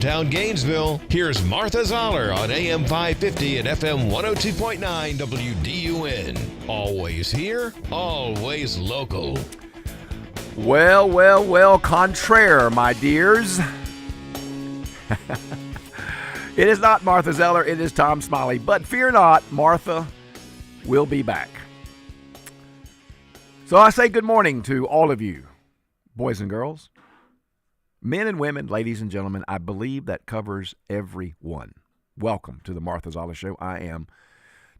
Down Gainesville, here's Martha Zoller on AM 550 and FM 102.9 WDUN. Always here, always local. Well, contraire, my dears. It is not Martha Zoller, it is Tom Smiley. But fear not, Martha will be back. So I say good morning to all of you, boys and girls. Men and women, ladies and gentlemen, I believe that covers everyone. Welcome to the Martha Zoller Show. I am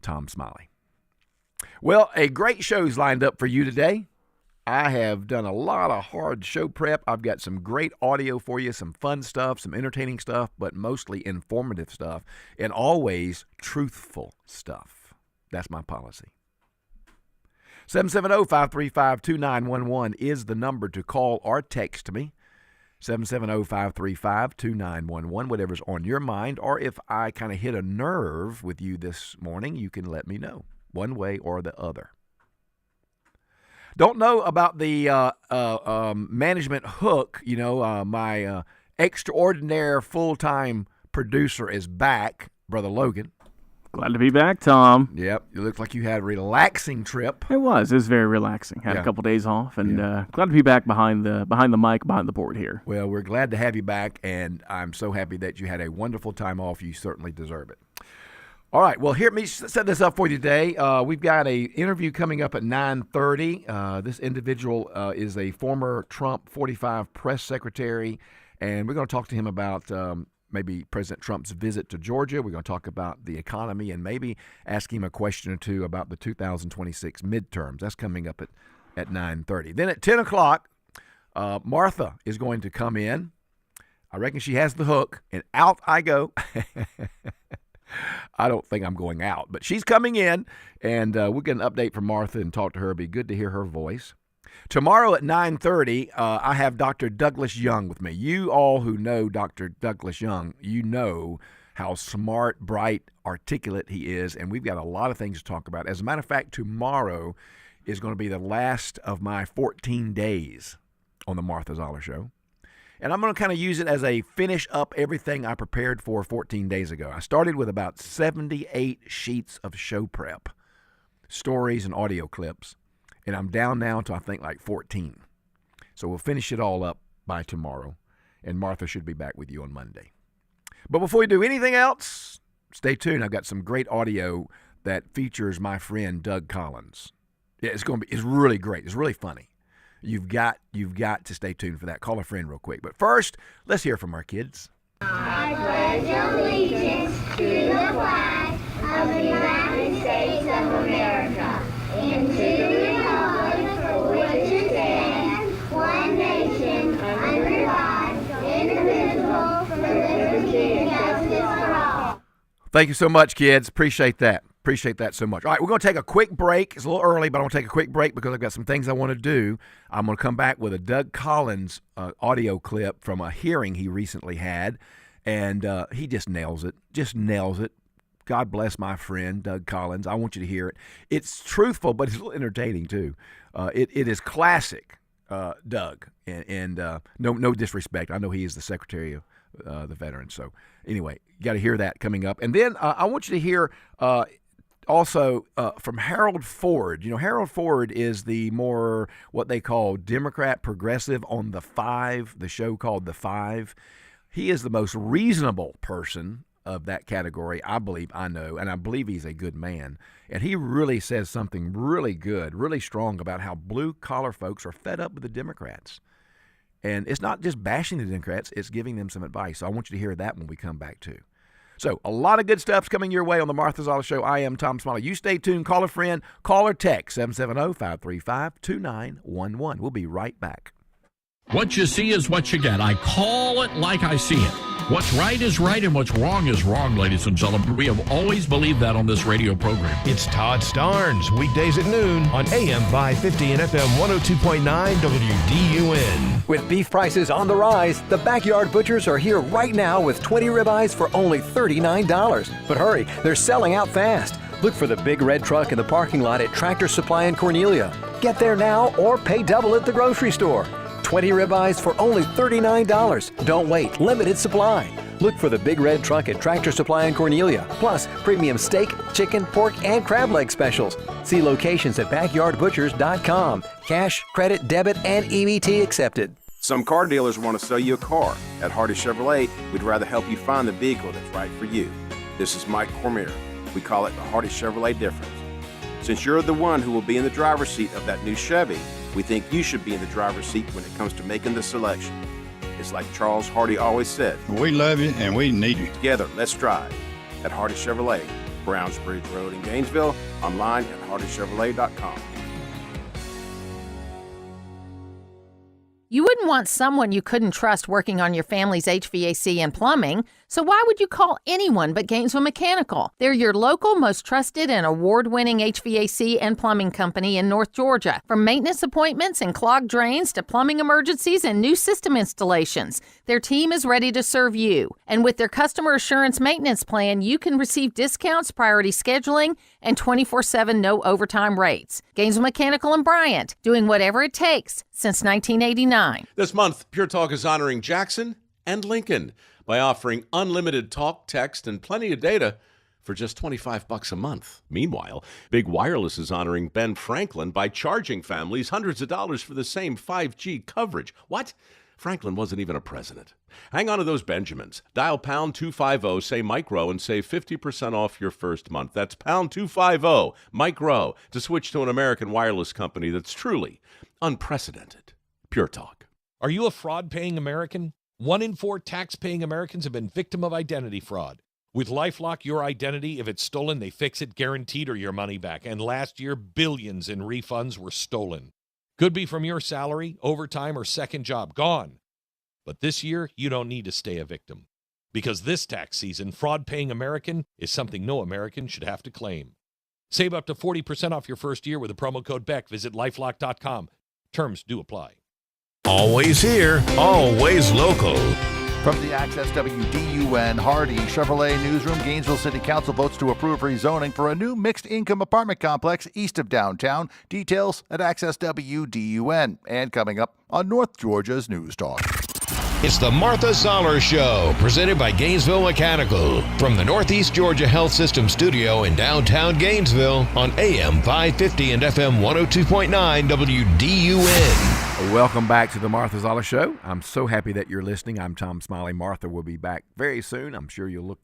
Tom Smiley. Well, a great show's lined up for you today. I have done a lot of hard show prep. I've got some great audio for you, some fun stuff, some entertaining stuff, but mostly informative stuff, and always truthful stuff. That's my policy. 770-535-2911 is the number to call or text me. 770-535-2911, whatever's on your mind, or if I kind of hit a nerve with you this morning, you can let me know, one way or the other. Don't know about the management hook. You know, my extraordinary full-time producer is back, Brother Logan. Glad to be back, Tom. Yep, it looks like you had a relaxing trip. It was very relaxing. Had a couple days off, and glad to be back behind the mic, behind the board here. Well, we're glad to have you back, and I'm so happy that you had a wonderful time off. You certainly deserve it. All right, well, let me set this up for you today. We've got an interview coming up at 9:30. This individual is a former Trump 45 press secretary, and we're going to talk to him about maybe President Trump's visit to Georgia. We're going to talk about the economy and maybe ask him a question or two about the 2026 midterms. That's coming up at 9:30. Then at 10 o'clock, Martha is going to come in. I reckon she has the hook, and out I go. I don't think I'm going out, but she's coming in, and we'll get an update from Martha and talk to her. It'll be good to hear her voice. Tomorrow at 9:30, I have Dr. Douglas Young with me. You all who know Dr. Douglas Young, you know how smart, bright, articulate he is, and we've got a lot of things to talk about. As a matter of fact, tomorrow is going to be the last of my 14 days on the Martha Zoller Show. And I'm going to kind of use it as a finish up everything I prepared for 14 days ago. I started with about 78 sheets of show prep, stories and audio clips. And I'm down now to, I think, like 14. So we'll finish it all up by tomorrow. And Martha should be back with you on Monday. But before we do anything else, stay tuned. I've got some great audio that features my friend Doug Collins. Yeah, it's really great. It's really funny. You've got to stay tuned for that. Call a friend real quick. But first, let's hear from our kids. I pledge allegiance to the flag of the United States of America and to the republic for which it stands, one nation, under God, indivisible, with liberty and justice for all. Thank you so much, kids. Appreciate that. Appreciate that so much. All right, we're going to take a quick break. It's a little early, but I'm going to take a quick break because I've got some things I want to do. I'm going to come back with a Doug Collins audio clip from a hearing he recently had, and he just nails it. Just nails it. God bless my friend, Doug Collins. I want you to hear it. It's truthful, but it's a little entertaining, too. It is classic Doug, and no disrespect. I know he is the Secretary of the Veterans. So anyway, you got to hear that coming up. And then I want you to hear also from Harold Ford. You know, Harold Ford is the more what they call Democrat progressive on The Five, the show called The Five. He is the most reasonable person of that category, I believe, I know, and I believe he's a good man. And he really says something really good, really strong about how blue-collar folks are fed up with the Democrats. And it's not just bashing the Democrats, it's giving them some advice. So I want you to hear that when we come back, too. So a lot of good stuff's coming your way on the Martha Zoller Show. I am Tom Smiley. You stay tuned. Call a friend. Call or text 770-535-2911. We'll be right back. What you see is what you get. I call it like I see it. What's right is right and what's wrong is wrong, ladies and gentlemen. We have always believed that on this radio program. It's Todd Starnes, weekdays at noon on AM 550 and FM 102.9 WDUN. With beef prices on the rise, the Backyard Butchers are here right now with 20 ribeyes for only $39. But hurry, they're selling out fast. Look for the big red truck in the parking lot at Tractor Supply in Cornelia. Get there now or pay double at the grocery store. 20 ribeyes for only $39. Don't wait. Limited supply. Look for the Big Red Truck at Tractor Supply in Cornelia. Plus, premium steak, chicken, pork, and crab leg specials. See locations at backyardbutchers.com. Cash, credit, debit, and EBT accepted. Some car dealers want to sell you a car. At Hardy Chevrolet, we'd rather help you find the vehicle that's right for you. This is Mike Cormier. We call it the Hardy Chevrolet difference. Since you're the one who will be in the driver's seat of that new Chevy, we think you should be in the driver's seat when it comes to making the selection. It's like Charles Hardy always said, we love you and we need you. Together, let's drive. At Hardy Chevrolet, Browns Bridge Road in Gainesville, online at hardychevrolet.com. You wouldn't want someone you couldn't trust working on your family's HVAC and plumbing, so why would you call anyone but Gainesville Mechanical? They're your local, most trusted and award-winning HVAC and plumbing company in North Georgia. From maintenance appointments and clogged drains to plumbing emergencies and new system installations, their team is ready to serve you. And with their customer assurance maintenance plan, you can receive discounts, priority scheduling, and 24/7 no overtime rates. Gainesville Mechanical and Bryant, doing whatever it takes since 1989. This month, Pure Talk is honoring Jackson and Lincoln by offering unlimited talk, text, and plenty of data for just $25 a month. Meanwhile, Big Wireless is honoring Ben Franklin by charging families hundreds of dollars for the same 5G coverage. What? Franklin wasn't even a president. Hang on to those Benjamins. Dial pound 250, say Mike Rowe, and save 50% off your first month. That's pound 250, Mike Rowe, to switch to an American wireless company that's truly unprecedented. Pure Talk. Are you a fraud-paying American? 1 in 4 tax-paying Americans have been victim of identity fraud. With LifeLock, your identity, if it's stolen, they fix it guaranteed or your money back. And last year, billions in refunds were stolen. Could be from your salary, overtime, or second job. Gone. But this year, you don't need to stay a victim. Because this tax season, fraud-paying American is something no American should have to claim. Save up to 40% off your first year with the promo code BECK. Visit LifeLock.com. Terms do apply. Always here, always local. From the Access WDUN Hardy Chevrolet Newsroom, Gainesville City Council votes to approve rezoning for a new mixed-income apartment complex east of downtown. Details at Access WDUN. And coming up on North Georgia's News Talk. It's the Martha Zoller Show, presented by Gainesville Mechanical. From the Northeast Georgia Health System studio in downtown Gainesville on AM 550 and FM 102.9 WDUN. Welcome back to the Martha Zoller Show. I'm so happy that you're listening. I'm Tom Smiley. Martha will be back very soon. I'm sure you'll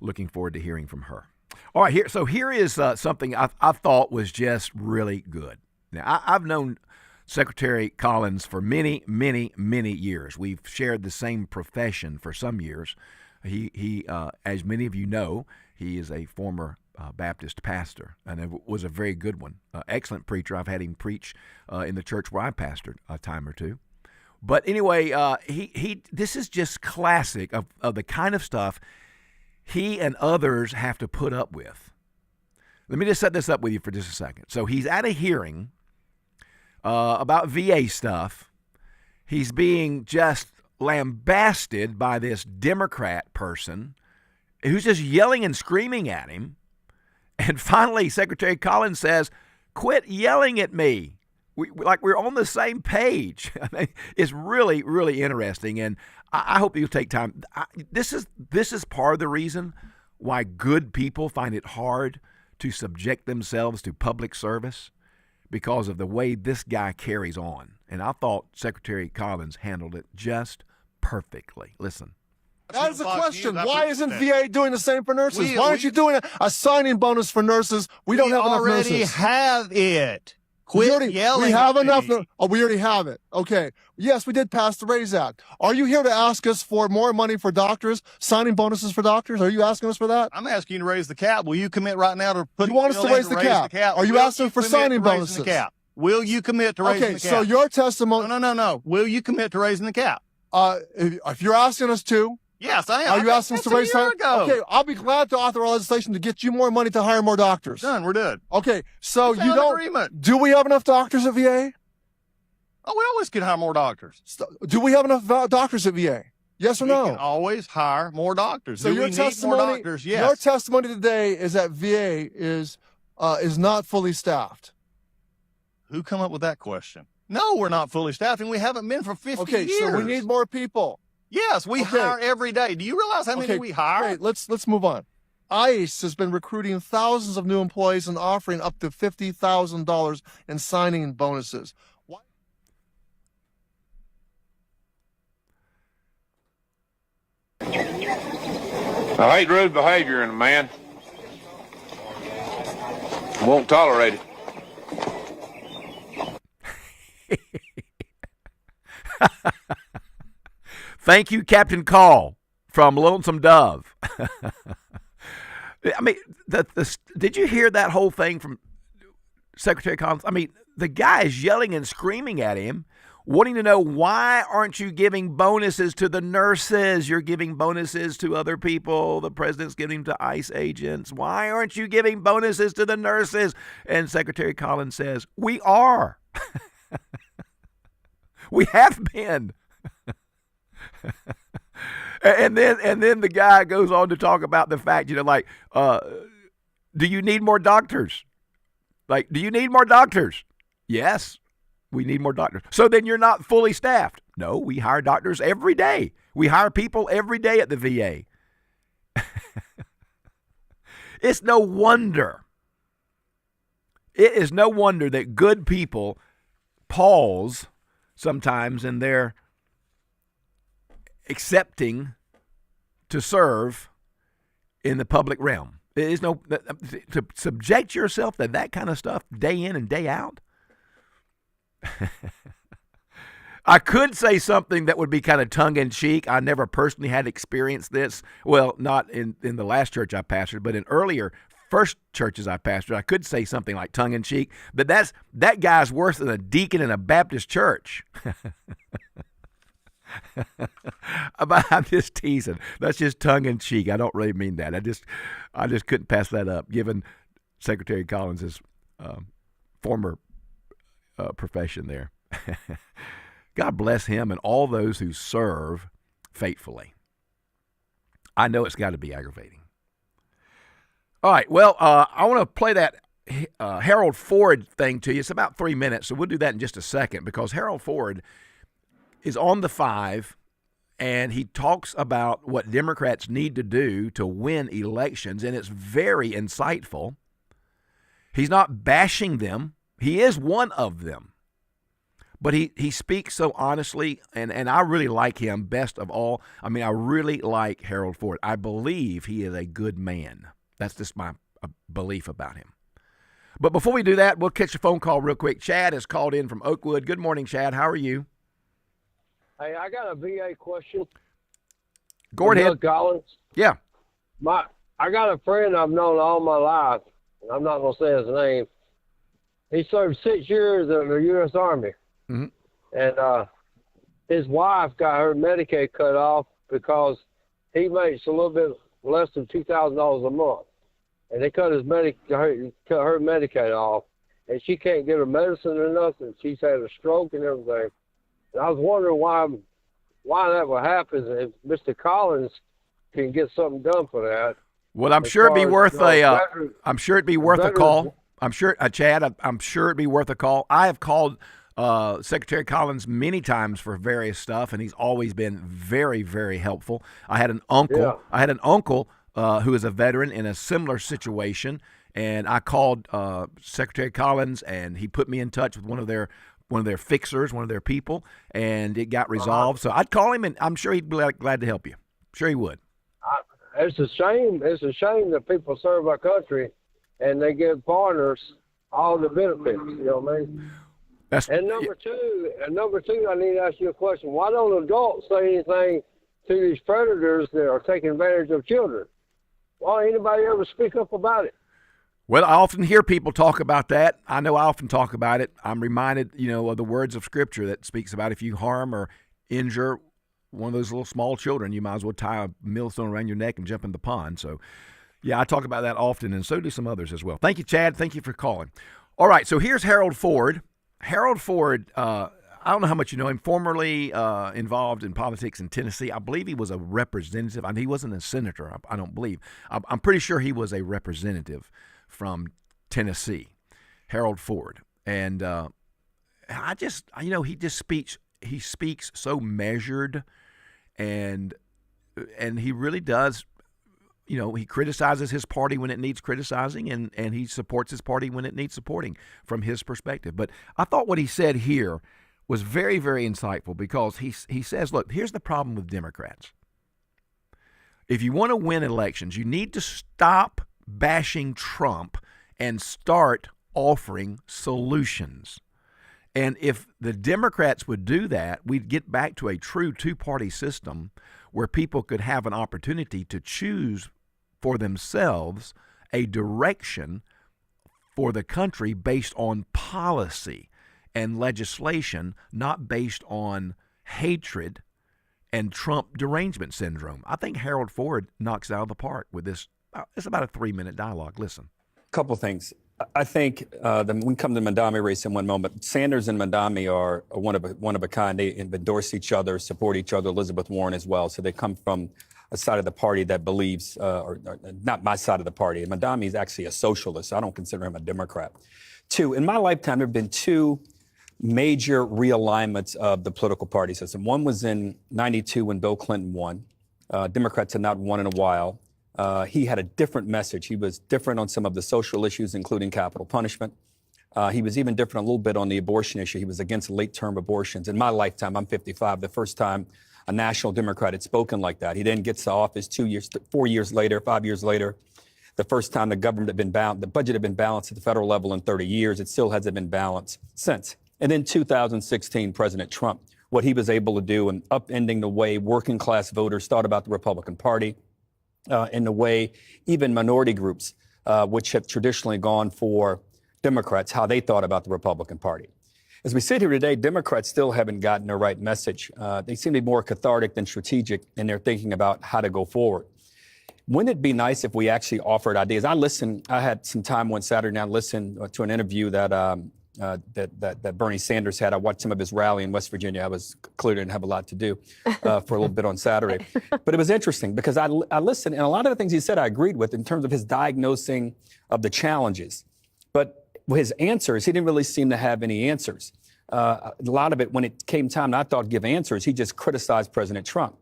looking forward to hearing from her. All right, here is something I thought was just really good. Now, I've known Secretary Collins for many, many, many years. We've shared the same profession for some years. He as many of you know, he is a former Baptist pastor, and it was a very good one. Excellent preacher. I've had him preach in the church where I pastored a time or two. But anyway, this is just classic of the kind of stuff he and others have to put up with. Let me just set this up with you for just a second. So he's at a hearing about VA stuff. He's being just lambasted by this Democrat person who's just yelling and screaming at him. And finally, Secretary Collins says, "Quit yelling at me." We're on the same page. I mean, it's really, really interesting, and I hope you'll take time. This is part of the reason why good people find it hard to subject themselves to public service, because of the way this guy carries on. And I thought Secretary Collins handled it just perfectly. Listen. That is the question. Why isn't VA doing the same for nurses? Why aren't you doing a signing bonus for nurses? We don't have enough nurses. We already have it. Quit yelling. We have enough. Oh, we already have it. Okay. Yes, we did pass the RAISE Act. Are you here to ask us for more money for doctors, signing bonuses for doctors? Are you asking us for that? I'm asking you to raise the cap. Will you commit right now to put? You want us to raise the cap? Are you asking for signing bonuses? Will you commit to raising the cap? Okay, so your testimony. No. Will you commit to raising the cap? If you're asking us to. Yes, I am. Are you asking us to raise time? Okay, I'll be glad to author legislation to get you more money to hire more doctors. Done. We're done. Okay, so you don't. Agreement. Do we have enough doctors at VA? Oh, we always can hire more doctors. Do we have enough doctors at VA? Yes or no? We can always hire more doctors. So Do your we testimony, need more doctors? Yes. Your testimony today is that VA is not fully staffed. Who come up with that question? No, we're not fully staffed, and we haven't been for 50 years. Okay, so we need more people. Yes, we hire every day. Do you realize how many we hire? Wait, let's move on. ICE has been recruiting thousands of new employees and offering up to $50,000 in signing bonuses. I hate rude behavior in a man. Won't tolerate it. Thank you, Captain Call from Lonesome Dove. I mean, did you hear that whole thing from Secretary Collins? I mean, the guy is yelling and screaming at him, wanting to know, why aren't you giving bonuses to the nurses? You're giving bonuses to other people. The president's giving to ICE agents. Why aren't you giving bonuses to the nurses? And Secretary Collins says, we are. We have been. And then the guy goes on to talk about the fact, do you need more doctors? Like, do you need more doctors? Yes, we need more doctors. So then you're not fully staffed. No, we hire doctors every day. We hire people every day at the VA. It's no wonder. It is no wonder that good people pause sometimes in their accepting to serve in the public realm. It is to subject yourself to that kind of stuff day in and day out. I could say something that would be kind of tongue-in-cheek. I never personally had experienced this. Well, not in the last church I pastored, but in earlier first churches I pastored, I could say something like tongue-in-cheek, but that guy's worse than a deacon in a Baptist church. I'm just teasing. That's just tongue-in-cheek. I don't really mean that. I just couldn't pass that up, given Secretary Collins' former profession there. God bless him and all those who serve faithfully. I know it's got to be aggravating. All right, well, I want to play that Harold Ford thing to you. It's about 3 minutes, so we'll do that in just a second, because Harold Ford is on the 5, and he talks about what Democrats need to do to win elections, and it's very insightful. He's not bashing them. He is one of them. But he speaks so honestly, and I really like him best of all. I mean, I really like Harold Ford. I believe he is a good man. That's just my belief about him. But before we do that, we'll catch a phone call real quick. Chad has called in from Oakwood. Good morning, Chad. How are you? Hey, I got a VA question. Go ahead. Doug Collins. Yeah. I got a friend I've known all my life, and I'm not going to say his name. He served 6 years in the U.S. Army. Mm-hmm. And his wife got her Medicaid cut off because he makes a little bit less than $2,000 a month. And they cut her Medicaid off, and she can't get her medicine or nothing. She's had a stroke and everything. And I was wondering why that would happen if Mr. Collins can get something done for that. Well, I'm sure it'd be worth I'm sure it'd be worth a call. I'm sure, Chad, I'm sure it'd be worth a call. I have called Secretary Collins many times for various stuff, and he's always been very, very helpful. I had an uncle who is a veteran in a similar situation, and I called Secretary Collins, and he put me in touch with one of their fixers, one of their people, and it got resolved. So I'd call him, and I'm sure he'd be glad to help you. Sure he would. It's a shame. It's a shame that people serve our country, and they give foreigners all the benefits. You know what I mean? And number two, I need to ask you a question. Why don't adults say anything to these predators that are taking advantage of children? Why don't anybody ever speak up about it? Well, I often hear people talk about that. I know I often talk about it. I'm reminded, of the words of Scripture that speaks about if you harm or injure one of those little small children, you might as well tie a millstone around your neck and jump in the pond. So, yeah, I talk about that often, and so do some others as well. Thank you, Chad. Thank you for calling. All right, so here's Harold Ford. Harold Ford, I don't know how much you know him, formerly involved in politics in Tennessee. I believe he was a representative. He wasn't a senator, I don't believe. I'm pretty sure he was a representative from Tennessee, Harold Ford. And he speaks so measured and he really does. You know, he criticizes his party when it needs criticizing, and he supports his party when it needs supporting from his perspective. But I thought what he said here was very, very insightful, because he says, look, here's the problem with Democrats. If you want to win elections, you need to stop bashing Trump and start offering solutions. And if the Democrats would do that, we'd get back to a true two-party system where people could have an opportunity to choose for themselves a direction for the country based on policy and legislation, not based on hatred and Trump derangement syndrome. I think Harold Ford knocks it out of the park with this. It's about a 3-minute dialogue. Listen. Couple things. I think we come to the Mandami race in one moment. Sanders and Mandami are one of a kind. They endorse each other, support each other. Elizabeth Warren as well. So they come from a side of the party that believes, or not my side of the party. Mandami is actually a socialist. So I don't consider him a Democrat. Two, in my lifetime, there have been two major realignments of the political party system. One was in '92 when Bill Clinton won. Democrats had not won in a while. He had a different message. He was different on some of the social issues, including capital punishment. He was even different a little bit on the abortion issue. He was against late-term abortions. In my lifetime, I'm 55, the first time a national Democrat had spoken like that. He then gets to office 2 years, 4 years later, 5 years later. The first time the government had been the budget had been balanced at the federal level in 30 years. It still hasn't been balanced since. And then 2016, President Trump, what he was able to do in upending the way working class voters thought about the Republican Party, in the way even minority groups, which have traditionally gone for Democrats, how they thought about the Republican Party. As we sit here today, Democrats still haven't gotten the right message. They seem to be more cathartic than strategic in their thinking about how to go forward. Wouldn't it be nice if we actually offered ideas? I had some time one Saturday night, listened to an interview that Bernie Sanders had. I watched some of his rally in West Virginia. I was clearly didn't have a lot to do for a little bit on Saturday. But it was interesting because I listened, and a lot of the things he said I agreed with in terms of his diagnosing of the challenges. But his answers, he didn't really seem to have any answers. A lot of it, when it came time, and I thought give answers, he just criticized President Trump.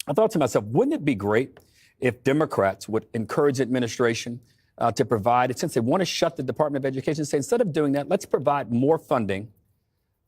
I thought to myself, wouldn't it be great if Democrats would encourage administration to provide, since they want to shut the Department of Education, say instead of doing that, let's provide more funding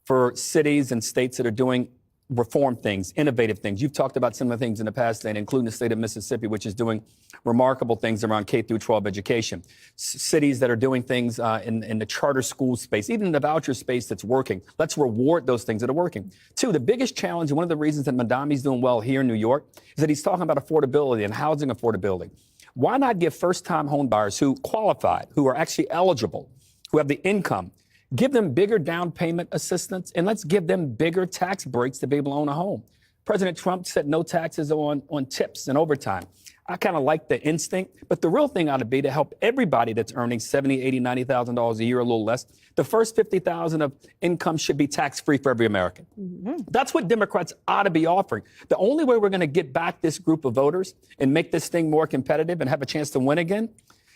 for cities and states that are doing reform things, innovative things. You've talked about some of the things in the past, and including the state of Mississippi, which is doing remarkable things around K through 12 education. Cities that are doing things in the charter school space, even in the voucher space that's working. Let's reward those things that are working. Two, the biggest challenge, and one of the reasons that Mandami's doing well here in New York, is that he's talking about affordability and housing affordability. Why not give first-time home buyers who qualified, who are actually eligible, who have the income, give them bigger down payment assistance, and let's give them bigger tax breaks to be able to own a home. President Trump said no taxes on tips and overtime. I kind of like the instinct, but the real thing ought to be to help everybody that's earning $70,000, $80,000, $90,000 a year, a little less. The first $50,000 of income should be tax-free for every American. Mm-hmm. That's what Democrats ought to be offering. The only way we're going to get back this group of voters and make this thing more competitive and have a chance to win again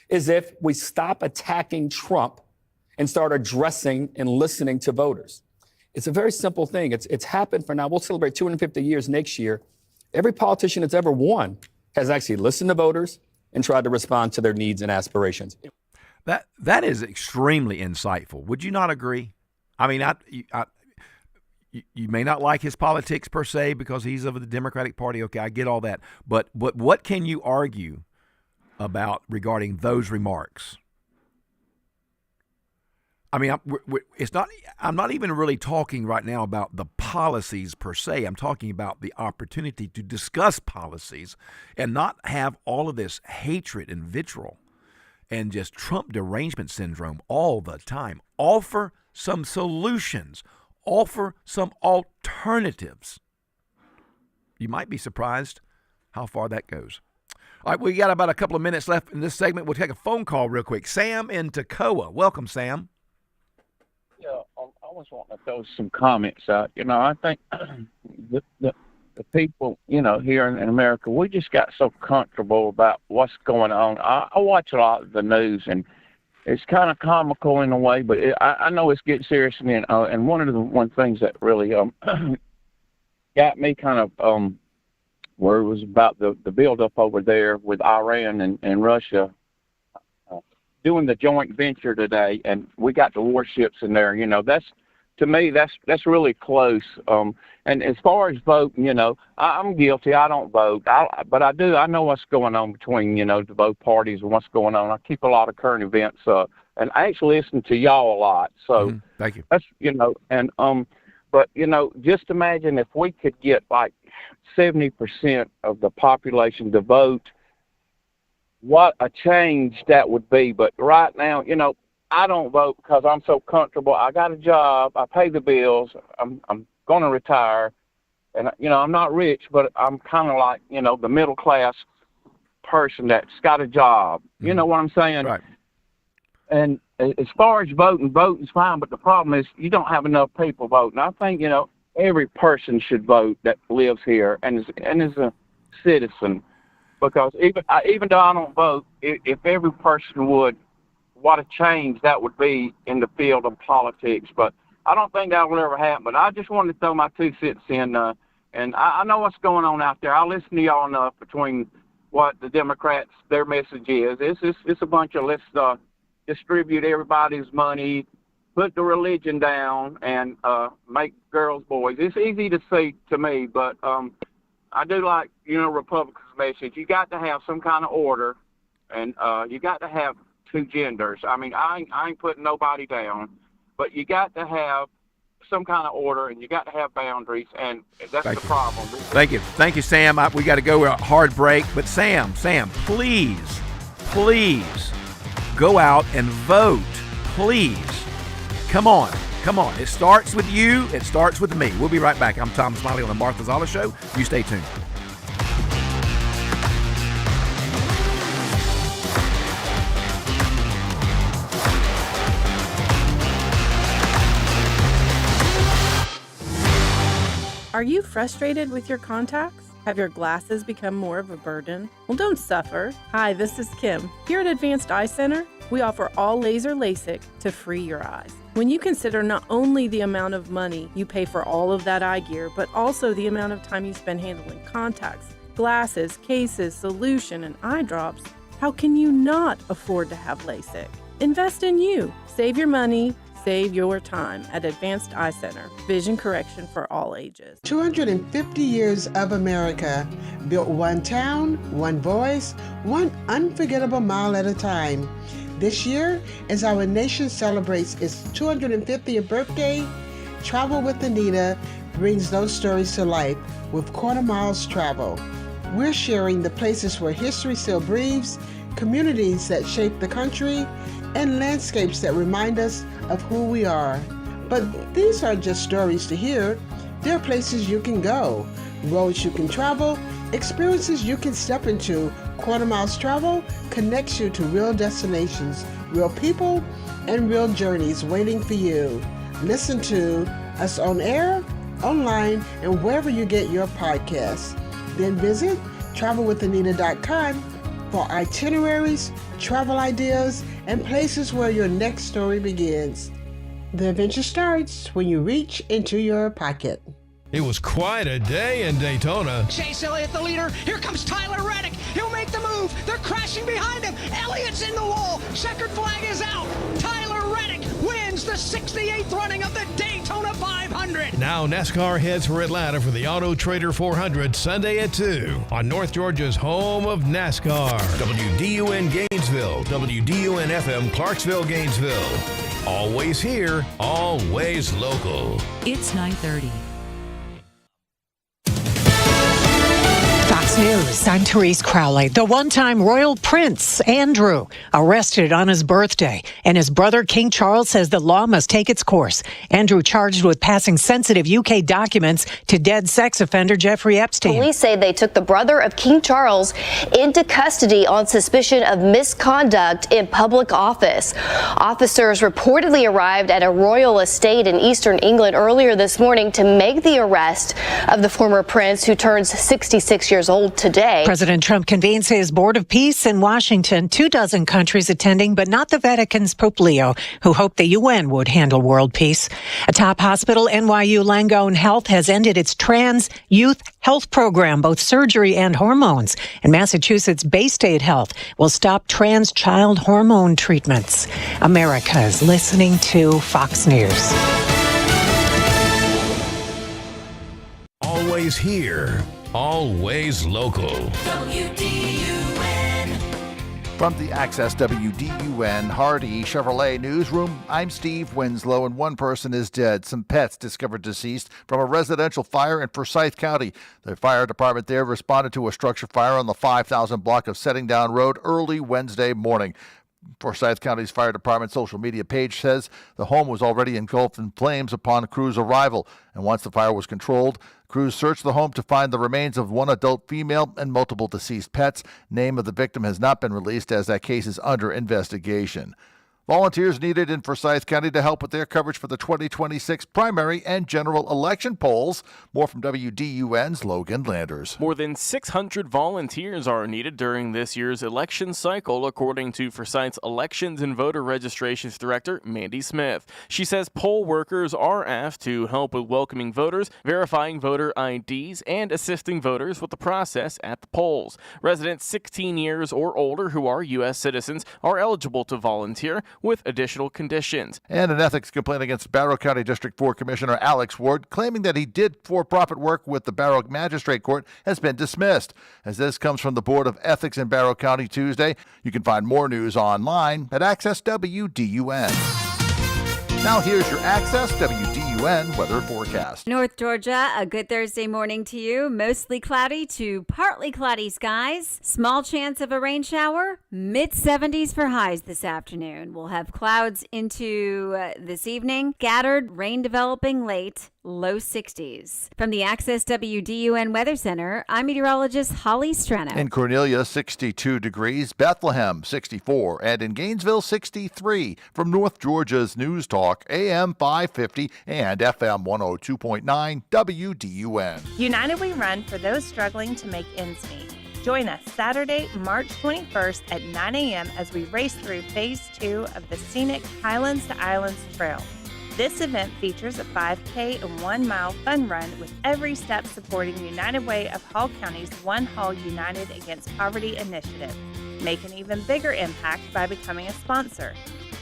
is if we stop attacking Trump and start addressing and listening to voters. It's a very simple thing. It's happened for now. We'll celebrate 250 years next year. Every politician that's ever won has actually listened to voters and tried to respond to their needs and aspirations. That is extremely insightful. Would you not agree? I mean, you may not like his politics per se because he's of the Democratic Party. Okay, I get all that. But what can you argue about regarding those remarks? I mean, I'm not even really talking right now about the policies per se. I'm talking about the opportunity to discuss policies and not have all of this hatred and vitriol and just Trump derangement syndrome all the time. Offer some solutions. Offer some alternatives. You might be surprised how far that goes. All right, we got about a couple of minutes left in this segment. We'll take a phone call real quick. Sam in Toccoa. Welcome, Sam. Yeah, I was wanting to throw some comments out. You know, I think the people, you know, here in America, we just got so comfortable about what's going on. I watch a lot of the news, and it's kind of comical in a way, but I know it's getting serious. And one of the things that really got me kind of where it was about the buildup over there with Iran and Russia, doing the joint venture today, and we got the warships in there. That's, to me, that's really close. And as far as voting, I'm guilty. I don't vote, but I do. I know what's going on between the both parties and what's going on. I keep a lot of current events and I actually listen to y'all a lot. So thank you. That's and but just imagine if we could get like 70% of the population to vote, what a change that would be. But right now, I don't vote because I'm so comfortable. I got a job. I pay the bills. I'm going to retire. And, I'm not rich, but I'm kind of like, the middle class person that's got a job. You know what I'm saying? Right. And as far as voting's fine, but the problem is you don't have enough people voting. I think, every person should vote that lives here and is a citizen. Because even though I don't vote, if every person would, what a change that would be in the field of politics. But I don't think that will ever happen. But I just wanted to throw my 2 cents in. And I know what's going on out there. I listen to y'all enough between what the Democrats, their message is. It's a bunch of let's distribute everybody's money, put the religion down, and make girls boys. It's easy to see to me, but I do like, Republicans' message. You got to have some kind of order, and you got to have 2 genders. I mean, I ain't putting nobody down, but you got to have some kind of order, and you got to have boundaries, and that's the problem. Thank you, Sam. We got to go a hard break, but Sam, please go out and vote, please. Come on. It starts with you. It starts with me. We'll be right back. I'm Tom Smiley on the Martha Zoller Show. You stay tuned. Are you frustrated with your contacts? Have your glasses become more of a burden? Well, don't suffer. Hi, this is Kim. Here at Advanced Eye Center, we offer all laser LASIK to free your eyes. When you consider not only the amount of money you pay for all of that eye gear, but also the amount of time you spend handling contacts, glasses, cases, solution, and eye drops, how can you not afford to have LASIK? Invest in you. Save your money. Save your time at Advanced Eye Center. Vision correction for all ages. 250 years of America, built one town, one voice, one unforgettable mile at a time. This year, as our nation celebrates its 250th birthday, Travel with Anita brings those stories to life with Quarter Miles Travel. We're sharing the places where history still breathes, communities that shape the country, and landscapes that remind us of who we are. But these aren't just stories to hear. They're places you can go, roads you can travel, experiences you can step into. Quarter Miles Travel connects you to real destinations, real people, and real journeys waiting for you. Listen to us on air, online, and wherever you get your podcasts. Then visit travelwithanita.com for itineraries, travel ideas, and places where your next story begins. The adventure starts when you reach into your pocket. It was quite a day in Daytona. Chase Elliott the leader. Here comes Tyler Reddick. He'll make the move. They're crashing behind him. Elliott's in the wall. Checkered flag is out. Tyler Reddick wins the 68th running of the Daytona 500. Now NASCAR heads for Atlanta for the Auto Trader 400 Sunday at 2 on North Georgia's home of NASCAR. WDUN Gainesville, WDUN FM Clarksville, Gainesville. Always here, always local. It's 9:30. Fox News, I'm Therese Crowley. The one-time royal prince, Andrew, arrested on his birthday. And his brother, King Charles, says the law must take its course. Andrew charged with passing sensitive UK documents to dead sex offender Jeffrey Epstein. Police say they took the brother of King Charles into custody on suspicion of misconduct in public office. Officers reportedly arrived at a royal estate in eastern England earlier this morning to make the arrest of the former prince, who turns 66 years old held today. President Trump convenes his Board of Peace in Washington. 24 countries attending, but not the Vatican's Pope Leo, who hoped the UN would handle world peace. A top hospital, NYU Langone Health, has ended its trans youth health program, both surgery and hormones. And Massachusetts Bay State Health will stop trans child hormone treatments. America is listening to Fox News. Always here, always local. WDUN. From the Access WDUN Hardy Chevrolet Newsroom, I'm Steve Winslow, and one person is dead. Some pets discovered deceased from a residential fire in Forsyth County. The fire department there responded to a structure fire on the 5,000 block of Setting Down Road early Wednesday morning. Forsyth County's fire department social media page says the home was already engulfed in flames upon crews' arrival, and once the fire was controlled, crews searched the home to find the remains of one adult female and multiple deceased pets. Name of the victim has not been released as that case is under investigation. Volunteers needed in Forsyth County to help with their coverage for the 2026 primary and general election polls. More from WDUN's Logan Landers. More than 600 volunteers are needed during this year's election cycle, according to Forsyth's Elections and Voter Registrations Director, Mandy Smith. She says poll workers are asked to help with welcoming voters, verifying voter IDs, and assisting voters with the process at the polls. Residents 16 years or older who are U.S. citizens are eligible to volunteer, with additional conditions. And an ethics complaint against Barrow County District 4 Commissioner Alex Ward, claiming that he did for-profit work with the Barrow Magistrate Court, has been dismissed. As this comes from the Board of Ethics in Barrow County Tuesday, you can find more news online at Access WDUN. Now here's your Access WDUN weather forecast. North Georgia, a good Thursday morning to you. Mostly cloudy to partly cloudy skies. Small chance of a rain shower. Mid-70s for highs this afternoon. We'll have clouds into this evening. Scattered rain developing late. Low 60s. From the Access WDUN Weather Center, I'm meteorologist Holly Strano. In Cornelia, 62 degrees. Bethlehem, 64. And in Gainesville, 63. From North Georgia's News Talk, AM 550 and FM 102.9 WDUN. United We Run for those struggling to make ends meet. Join us Saturday, March 21st at 9 a.m. as we race through Phase 2 of the scenic Highlands to Islands Trail. This event features a 5K and 1 mile fun run with every step supporting United Way of Hall County's One Hall United Against Poverty initiative. Make an even bigger impact by becoming a sponsor.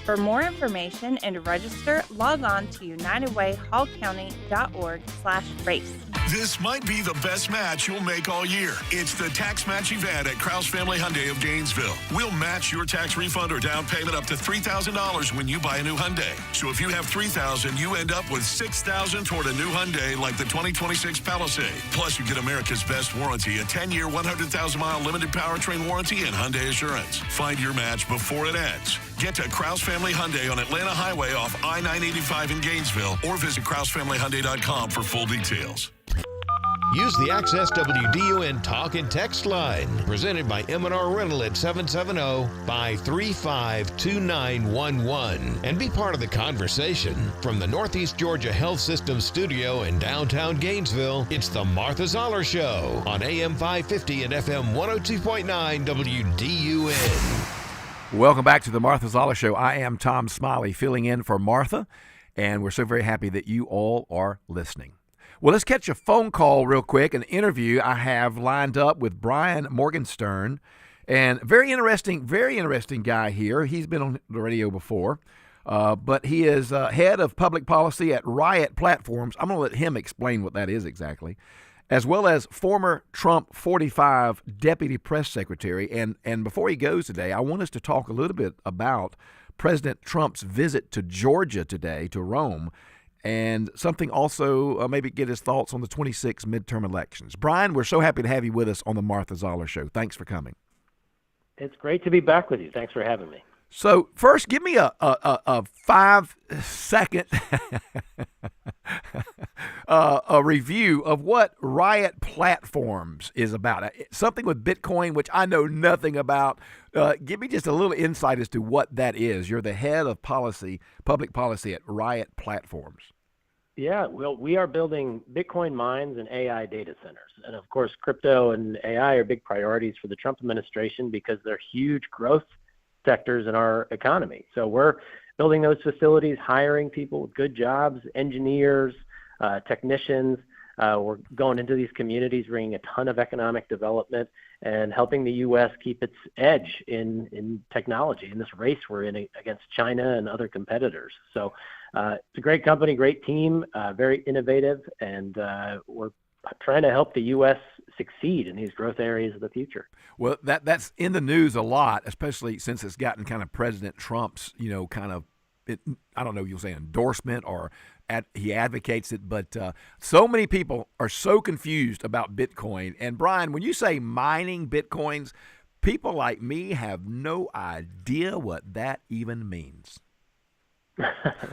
For more information and to register, log on to unitedwayhallcounty.org/race. This might be the best match you'll make all year. It's the Tax Match event at Krause Family Hyundai of Gainesville. We'll match your tax refund or down payment up to $3,000 when you buy a new Hyundai. So if you have $3,000, you end up with $6,000 toward a new Hyundai like the 2026 Palisade. Plus, you get America's best warranty, a 10-year, 100,000-mile limited powertrain warranty, and Hyundai Assurance. Find your match before it ends. Get to Krause Family Hyundai on Atlanta Highway off I-985 in Gainesville or visit KrauseFamilyHyundai.com for full details. Use the Access WDUN Talk and Text line, presented by M&R Rental at 770-535-2911, and be part of the conversation. From the Northeast Georgia Health System studio in downtown Gainesville, it's the Martha Zoller Show on AM 550 and FM 102.9 WDUN. Welcome back to the Martha Zoller Show. I am Tom Smiley, filling in for Martha, and we're so very happy that you all are listening. Well, let's catch a phone call real quick, an interview I have lined up with Brian Morgenstern, and very interesting guy here. He's been on the radio before, but he is head of public policy at RiotPlatforms. I'm going to let him explain what that is exactly, as well as former Trump 45 deputy press secretary. And before he goes today, I want us to talk a little bit about President Trump's visit to Georgia today, to Rome, and something also, maybe get his thoughts on the 26 midterm elections. Brian, we're so happy to have you with us on the Martha Zoller Show. Thanks for coming. It's great to be back with you. Thanks for having me. So first, give me a 5-second a review of what RiotPlatforms is about. Something with Bitcoin, which I know nothing about. Give me just a little insight as to what that is. You're the head of policy, public policy at RiotPlatforms. Yeah, well, we are building Bitcoin mines and AI data centers. And of course, crypto and AI are big priorities for the Trump administration because they're huge growth sectors in our economy. So we're building those facilities, hiring people with good jobs, engineers, technicians. We're going into these communities, bringing a ton of economic development and helping the U.S. keep its edge in technology in this race we're in against China and other competitors. So it's a great company, great team, very innovative, and we're trying to help the U.S. succeed in these growth areas of the future. Well, that's in the news a lot, especially since it's gotten kind of President Trump's, I don't know if you'll say endorsement or he advocates it, but so many people are so confused about Bitcoin. And Brian, when you say mining Bitcoins, people like me have no idea what that even means.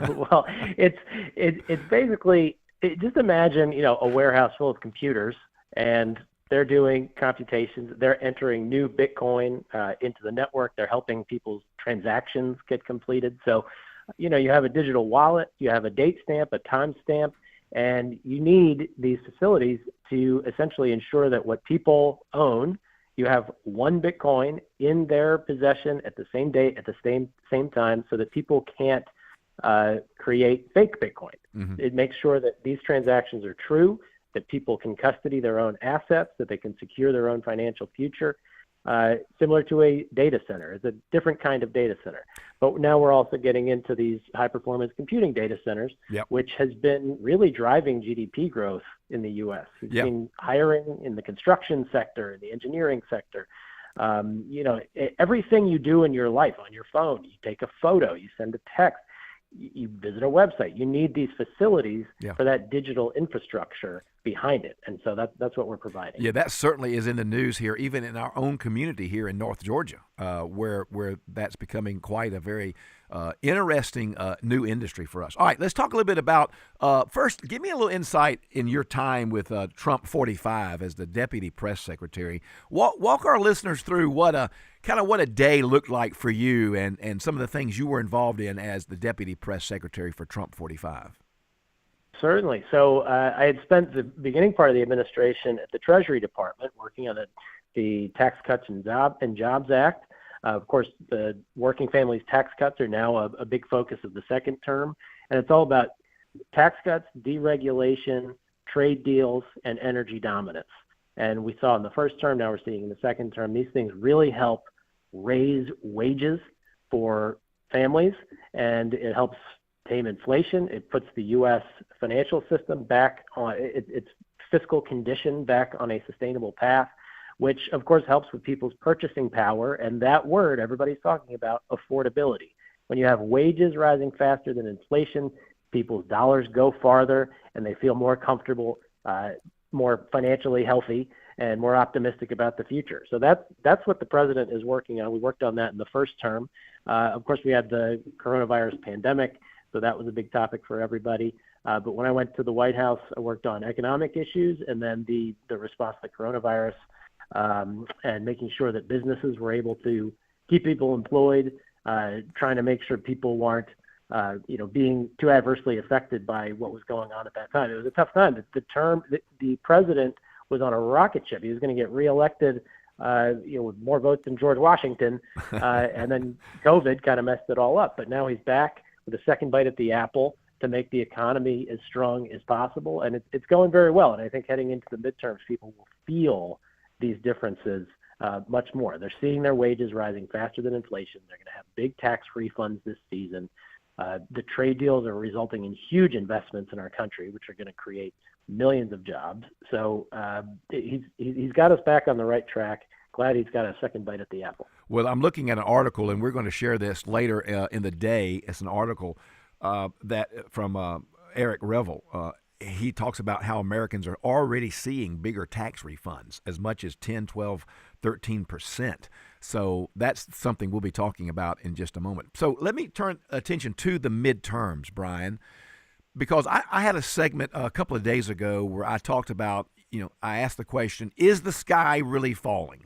Well, it's basically, just imagine, a warehouse full of computers, and they're doing computations. They're entering new Bitcoin into the network. They're helping people's transactions get completed. So, you have a digital wallet, you have a date stamp, a time stamp, and you need these facilities to essentially ensure that what people own, you have one Bitcoin in their possession at the same date, at the same time, so that people can't create fake Bitcoin. Mm-hmm. It makes sure that these transactions are true, that people can custody their own assets, that they can secure their own financial future, similar to a data center. It's a different kind of data center. But now we're also getting into these high-performance computing data centers, yep, which has been really driving GDP growth in the U.S. We've yep seen hiring in the construction sector, in the engineering sector. Everything you do in your life on your phone, you take a photo, you send a text, you visit a website. You need these facilities for that digital infrastructure behind it, and so that's what we're providing. Yeah, that certainly is in the news here, even in our own community here in North Georgia, where that's becoming quite a very interesting new industry for us. All right, let's talk a little bit about first. Give me a little insight in your time with Trump 45 as the deputy press secretary. Walk our listeners through what a day looked like for you, and some of the things you were involved in as the deputy press secretary for Trump 45. Certainly. So I had spent the beginning part of the administration at the Treasury Department working on the Tax Cuts and Jobs Act. Of course, the working families tax cuts are now a big focus of the second term, and it's all about tax cuts, deregulation, trade deals, and energy dominance. And we saw in the first term, now we're seeing in the second term, these things really help raise wages for families, and it helps tame inflation. It puts the U.S. financial system back on its fiscal condition back on a sustainable path, which of course helps with people's purchasing power. And that word everybody's talking about, affordability. When you have wages rising faster than inflation, people's dollars go farther and they feel more comfortable, more financially healthy, and more optimistic about the future. So that's what the president is working on. We worked on that in the first term. Of course, we had the coronavirus pandemic, so that was a big topic for everybody. But when I went to the White House, I worked on economic issues and then the response to the coronavirus, and making sure that businesses were able to keep people employed, trying to make sure people weren't, being too adversely affected by what was going on at that time. It was a tough time. The president was on a rocket ship. He was going to get reelected, with more votes than George Washington, and then COVID kind of messed it all up. But now he's back with a second bite at the apple to make the economy as strong as possible, and it's going very well. And I think heading into the midterms, people will feel these differences much more. They're seeing their wages rising faster than inflation. They're going to have big tax refunds this season. The trade deals are resulting in huge investments in our country, which are going to create millions of jobs. So he's got us back on the right track. Glad he's got a second bite at the apple. Well, I'm looking at an article, and we're going to share this later in the day. It's an article that from Eric Revel. He talks about how Americans are already seeing bigger tax refunds, as much as 10, 12, 13%. So that's something we'll be talking about in just a moment. So let me turn attention to the midterms, Brian, because I had a segment a couple of days ago where I talked about, I asked the question, is the sky really falling?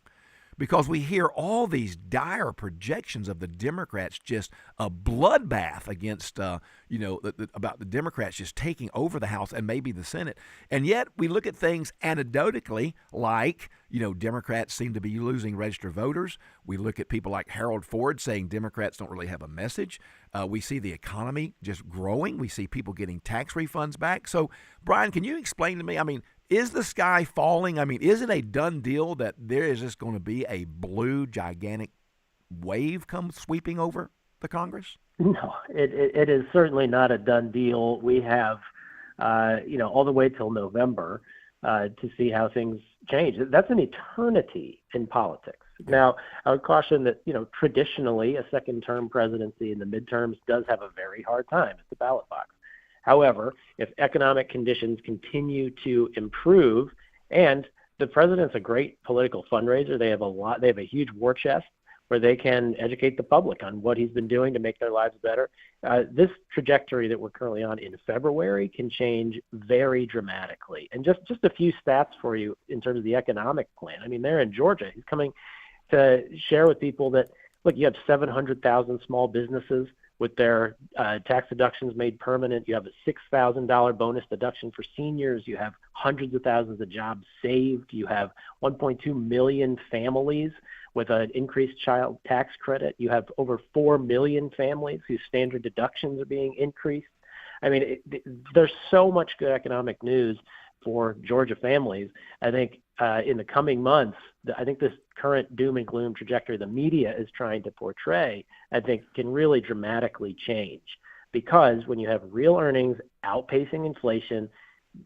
because we hear all these dire projections of the Democrats, just a bloodbath against, about the Democrats just taking over the House and maybe the Senate. And yet we look at things anecdotally like, Democrats seem to be losing registered voters. We look at people like Harold Ford saying Democrats don't really have a message. We see the economy just growing. We see people getting tax refunds back. So, Brian, can you explain to me, is the sky falling? Is it a done deal that there is just going to be a blue gigantic wave come sweeping over the Congress? No, it is certainly not a done deal. We have, all the way till November to see how things change. That's an eternity in politics. Now, I would caution that, traditionally a second-term presidency in the midterms does have a very hard time at the ballot box. However, if economic conditions continue to improve, and the president's a great political fundraiser, they have a huge war chest where they can educate the public on what he's been doing to make their lives better. This trajectory that we're currently on in February can change very dramatically. And just a few stats for you in terms of the economic plan. They're in Georgia. He's coming to share with people that, look, you have 700,000 small businesses with their tax deductions made permanent. You have a $6,000 bonus deduction for seniors. You have hundreds of thousands of jobs saved. You have 1.2 million families with an increased child tax credit. You have over 4 million families whose standard deductions are being increased. There's so much good economic news for Georgia families. I think in the coming months, I think this current doom and gloom trajectory the media is trying to portray, I think can really dramatically change. Because when you have real earnings outpacing inflation,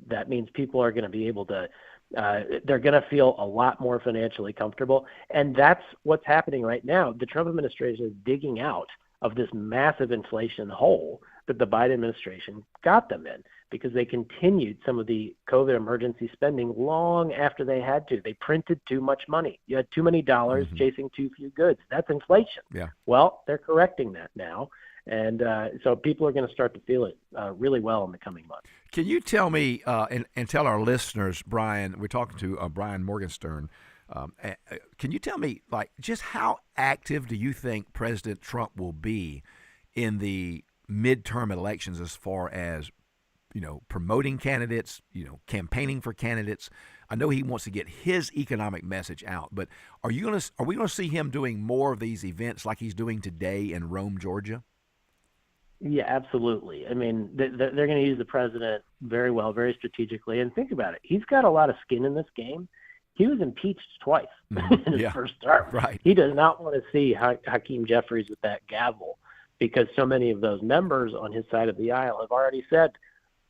that means people are going to be able to, they're going to feel a lot more financially comfortable. And that's what's happening right now. The Trump administration is digging out of this massive inflation hole that the Biden administration got them in, because they continued some of the COVID emergency spending long after they had to. They printed too much money. You had too many dollars chasing too few goods. That's inflation. Yeah. Well, they're correcting that now. And so people are going to start to feel it really well in the coming months. Can you tell me and tell our listeners, Brian, we're talking to Brian Morgenstern, can you tell me, just how active do you think President Trump will be in the midterm elections as far as, promoting candidates, campaigning for candidates? I know he wants to get his economic message out, but are we going to see him doing more of these events like he's doing today in Rome, Georgia? Yeah, absolutely. They're going to use the president very well, very strategically. And think about it. He's got a lot of skin in this game. He was impeached twice in his first term. Right. He does not want to see Hakeem Jeffries with that gavel, because so many of those members on his side of the aisle have already said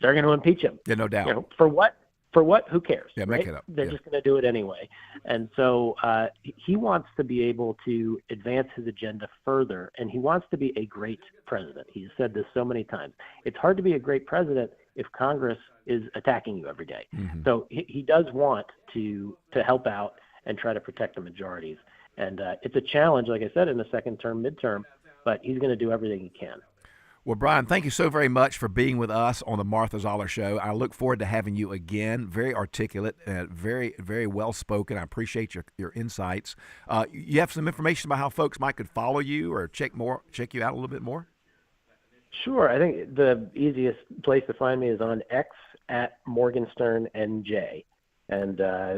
they're going to impeach him. Yeah, no doubt. For what? For what? Who cares? Yeah, right? make it up. They're just going to do it anyway. And so he wants to be able to advance his agenda further, and he wants to be a great president. He's said this so many times. It's hard to be a great president if Congress is attacking you every day. So he does want to help out and try to protect the majorities. And it's a challenge, like I said, in the second term, midterm, but he's going to do everything he can. Well, Brian, thank you so very much for being with us on the Martha Zoller Show. I look forward to having you again. Very articulate, very, very well spoken. I appreciate your insights. You have some information about how folks could follow you or check you out a little bit more? Sure. I think the easiest place to find me is on X at MorgensternNJ. And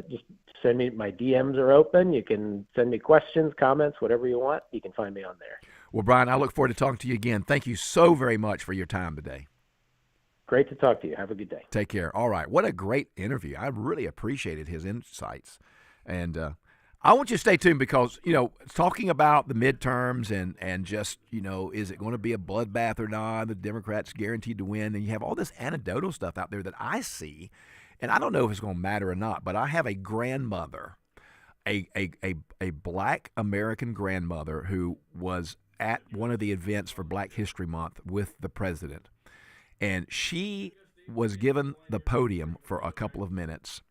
just send me, my DMs are open. You can send me questions, comments, whatever you want. You can find me on there. Well, Brian, I look forward to talking to you again. Thank you so very much for your time today. Great to talk to you. Have a good day. Take care. All right. What a great interview. I really appreciated his insights. And I want you to stay tuned because, talking about the midterms and just, is it going to be a bloodbath or not? The Democrats guaranteed to win. And you have all this anecdotal stuff out there that I see. And I don't know if it's going to matter or not, but I have a grandmother, a black American grandmother who was at one of the events for Black History Month with the president. And she was given the podium for a couple of minutes,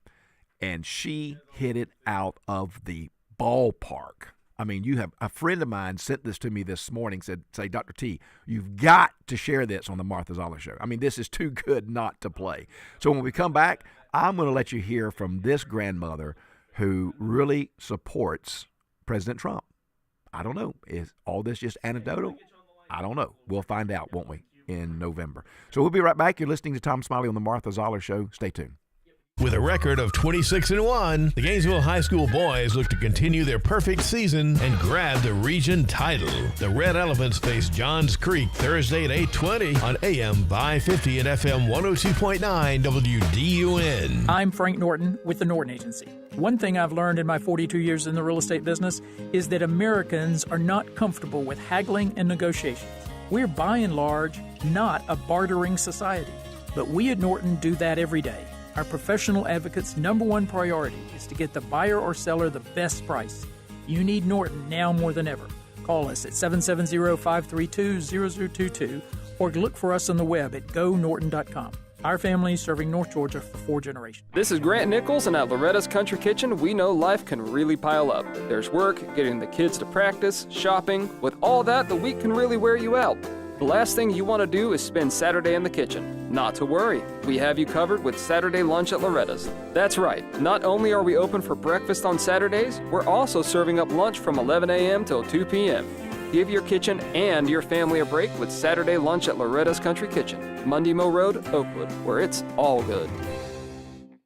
and she hit it out of the ballpark. You have a friend of mine sent this to me this morning, say, Dr. T, you've got to share this on the Martha Zoller Show. This is too good not to play. So when we come back, I'm going to let you hear from this grandmother who really supports President Trump. I don't know. Is all this just anecdotal? I don't know. We'll find out, won't we, in November. So we'll be right back. You're listening to Tom Smiley on the Martha Zoller Show. Stay tuned. With a record of 26-1, the Gainesville High School boys look to continue their perfect season and grab the region title. The Red Elephants face Johns Creek Thursday at 8:20 on AM 550 and FM 102.9 WDUN. I'm Frank Norton with the Norton Agency. One thing I've learned in my 42 years in the real estate business is that Americans are not comfortable with haggling and negotiations. We're by and large not a bartering society, but we at Norton do that every day. Our professional advocates' number one priority is to get the buyer or seller the best price. You need Norton now more than ever. Call us at 770-532-0022 or look for us on the web at gonorton.com. Our family is serving North Georgia for 4 generations. This is Grant Nichols, and at Loretta's Country Kitchen, we know life can really pile up. There's work, getting the kids to practice, shopping. With all that, the week can really wear you out. The last thing you want to do is spend Saturday in the kitchen. Not to worry, we have you covered with Saturday lunch at Loretta's. That's right, not only are we open for breakfast on Saturdays, we're also serving up lunch from 11 a.m. till 2 p.m. Give your kitchen and your family a break with Saturday lunch at Loretta's Country Kitchen, Mundy Mill Road, Oakwood, where it's all good.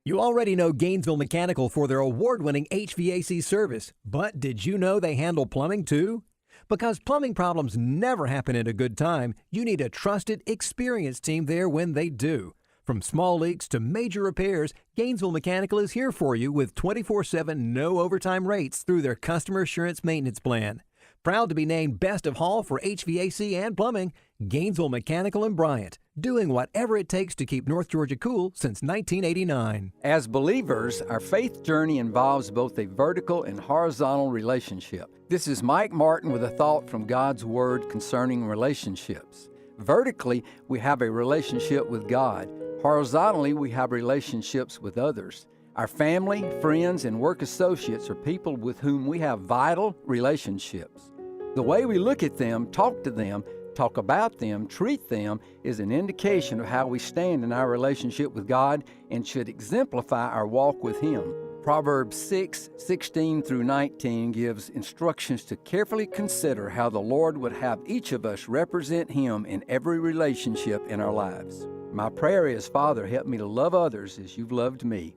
You already know Gainesville Mechanical for their award-winning HVAC service, but did you know they handle plumbing too? Because plumbing problems never happen at a good time, you need a trusted, experienced team there when they do. From small leaks to major repairs, Gainesville Mechanical is here for you with 24/7 no overtime rates through their customer assurance maintenance plan. Proud to be named Best of Hall for HVAC and plumbing, Gainesville Mechanical and Bryant, doing whatever it takes to keep North Georgia cool since 1989. As believers, our faith journey involves both a vertical and horizontal relationship. This is Mike Martin with a thought from God's Word concerning relationships. Vertically, we have a relationship with God. Horizontally, we have relationships with others. Our family, friends, and work associates are people with whom we have vital relationships. The way we look at them, talk to them, talk about them, treat them is an indication of how we stand in our relationship with God and should exemplify our walk with Him. Proverbs 6:16 through 19 gives instructions to carefully consider how the Lord would have each of us represent Him in every relationship in our lives. My prayer is, Father, help me to love others as you've loved me.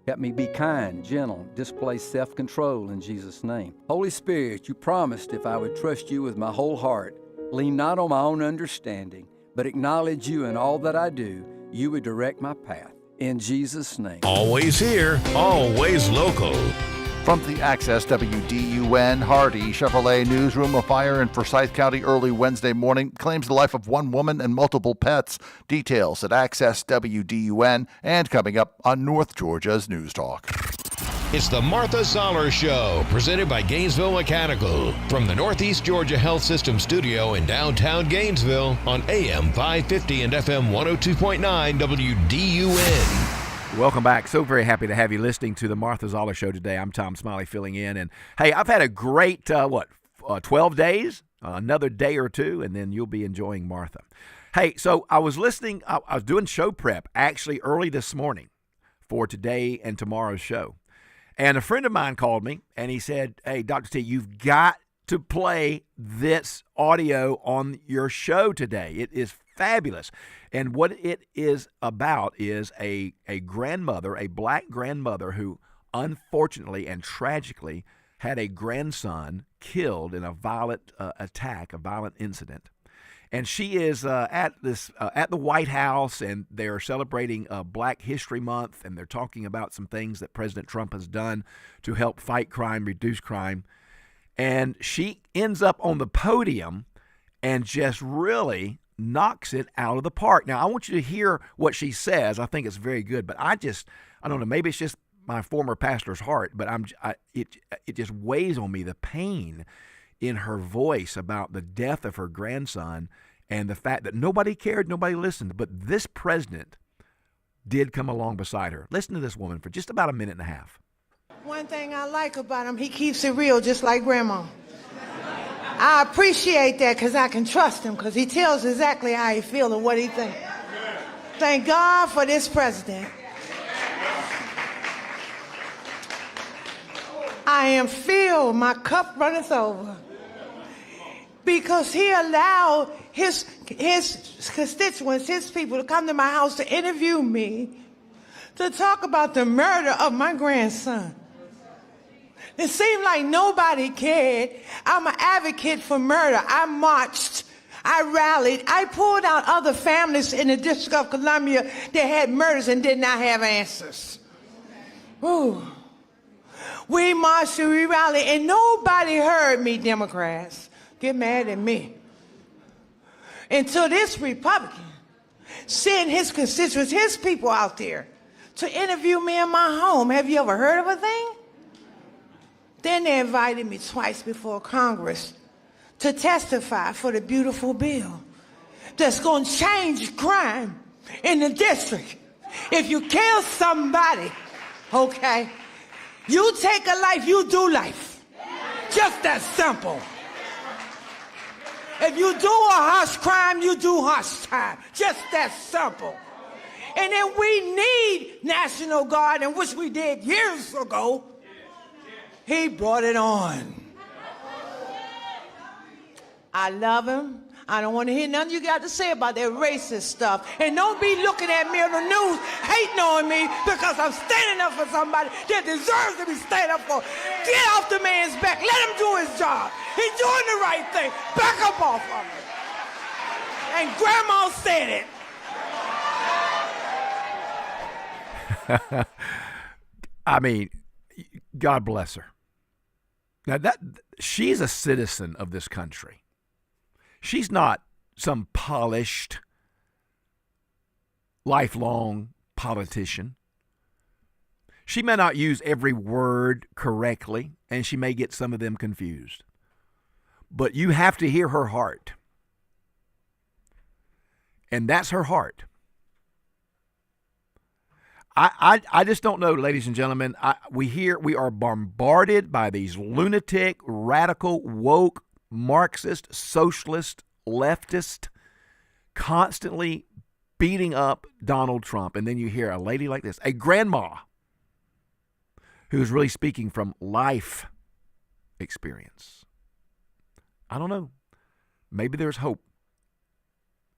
Help me be kind, gentle, display self-control in Jesus' name. Holy Spirit, you promised if I would trust you with my whole heart, lean not on my own understanding, but acknowledge you in all that I do, you would direct my path. In Jesus' name. Always here, always local. From the Access WDUN Hardy Chevrolet newsroom, a fire in Forsyth County early Wednesday morning claims the life of one woman and multiple pets. Details at Access WDUN and coming up on North Georgia's News Talk. It's the Martha Zoller Show, presented by Gainesville Mechanical, from the Northeast Georgia Health System studio in downtown Gainesville on AM 550 and FM 102.9 WDUN. Welcome back. So very happy to have you listening to the Martha Zoller Show today. I'm Tom Smiley filling in. And, hey, I've had a great, 12 days, another day or two, and then you'll be enjoying Martha. Hey, so I was listening. I was doing show prep actually early this morning for today and tomorrow's show. And a friend of mine called me, and he said, hey, Dr. T, you've got to play this audio on your show today. It is fabulous. And what it is about is a grandmother, a black grandmother who unfortunately and tragically had a grandson killed in a violent attack, a violent incident. And she is at the White House, and they're celebrating Black History Month, and they're talking about some things that President Trump has done to help fight crime, reduce crime. And she ends up on the podium and just really knocks it out of the park. Now, I want you to hear what she says. I think it's very good, but I don't know, maybe it's just my former pastor's heart, but it just weighs on me, the pain in her voice about the death of her grandson and the fact that nobody cared, nobody listened, but this president did come along beside her. Listen to this woman for just about a minute and a half. One thing I like about him, he keeps it real just like Grandma. I appreciate that because I can trust him because he tells exactly how he feels and what he thinks. Thank God for this president. I am filled, my cup runneth over. Because he allowed his constituents, his people, to come to my house to interview me, to talk about the murder of my grandson. It seemed like nobody cared. I'm an advocate for murder. I marched. I rallied. I pulled out other families in the District of Columbia that had murders and did not have answers. Ooh. We marched and we rallied, and nobody heard me, Democrats. Get mad at me. Until this Republican sent his constituents, his people out there to interview me in my home. Have you ever heard of a thing? Then they invited me twice before Congress to testify for the beautiful bill that's going to change crime in the district. If you kill somebody, okay, you take a life, you do life. Just that simple. If you do a harsh crime, you do harsh time. Just that simple. And then we need National Guard, and which we did years ago. He brought it on. I love him. I don't want to hear nothing you got to say about that racist stuff. And don't be looking at me on the news hating on me because I'm standing up for somebody that deserves to be standing up for. Get off the man's back. Let him do his job. He's doing the right thing. Back up off of him. And Grandma said it. I mean, God bless her. Now she's a citizen of this country. She's not some polished, lifelong politician. She may not use every word correctly, and she may get some of them confused. But you have to hear her heart. And that's her heart. I just don't know, ladies and gentlemen. We are bombarded by these lunatic, radical, woke, Marxist, socialist, leftist, constantly beating up Donald Trump. And then you hear a lady like this, a grandma, who's really speaking from life experience. I don't know. Maybe there's hope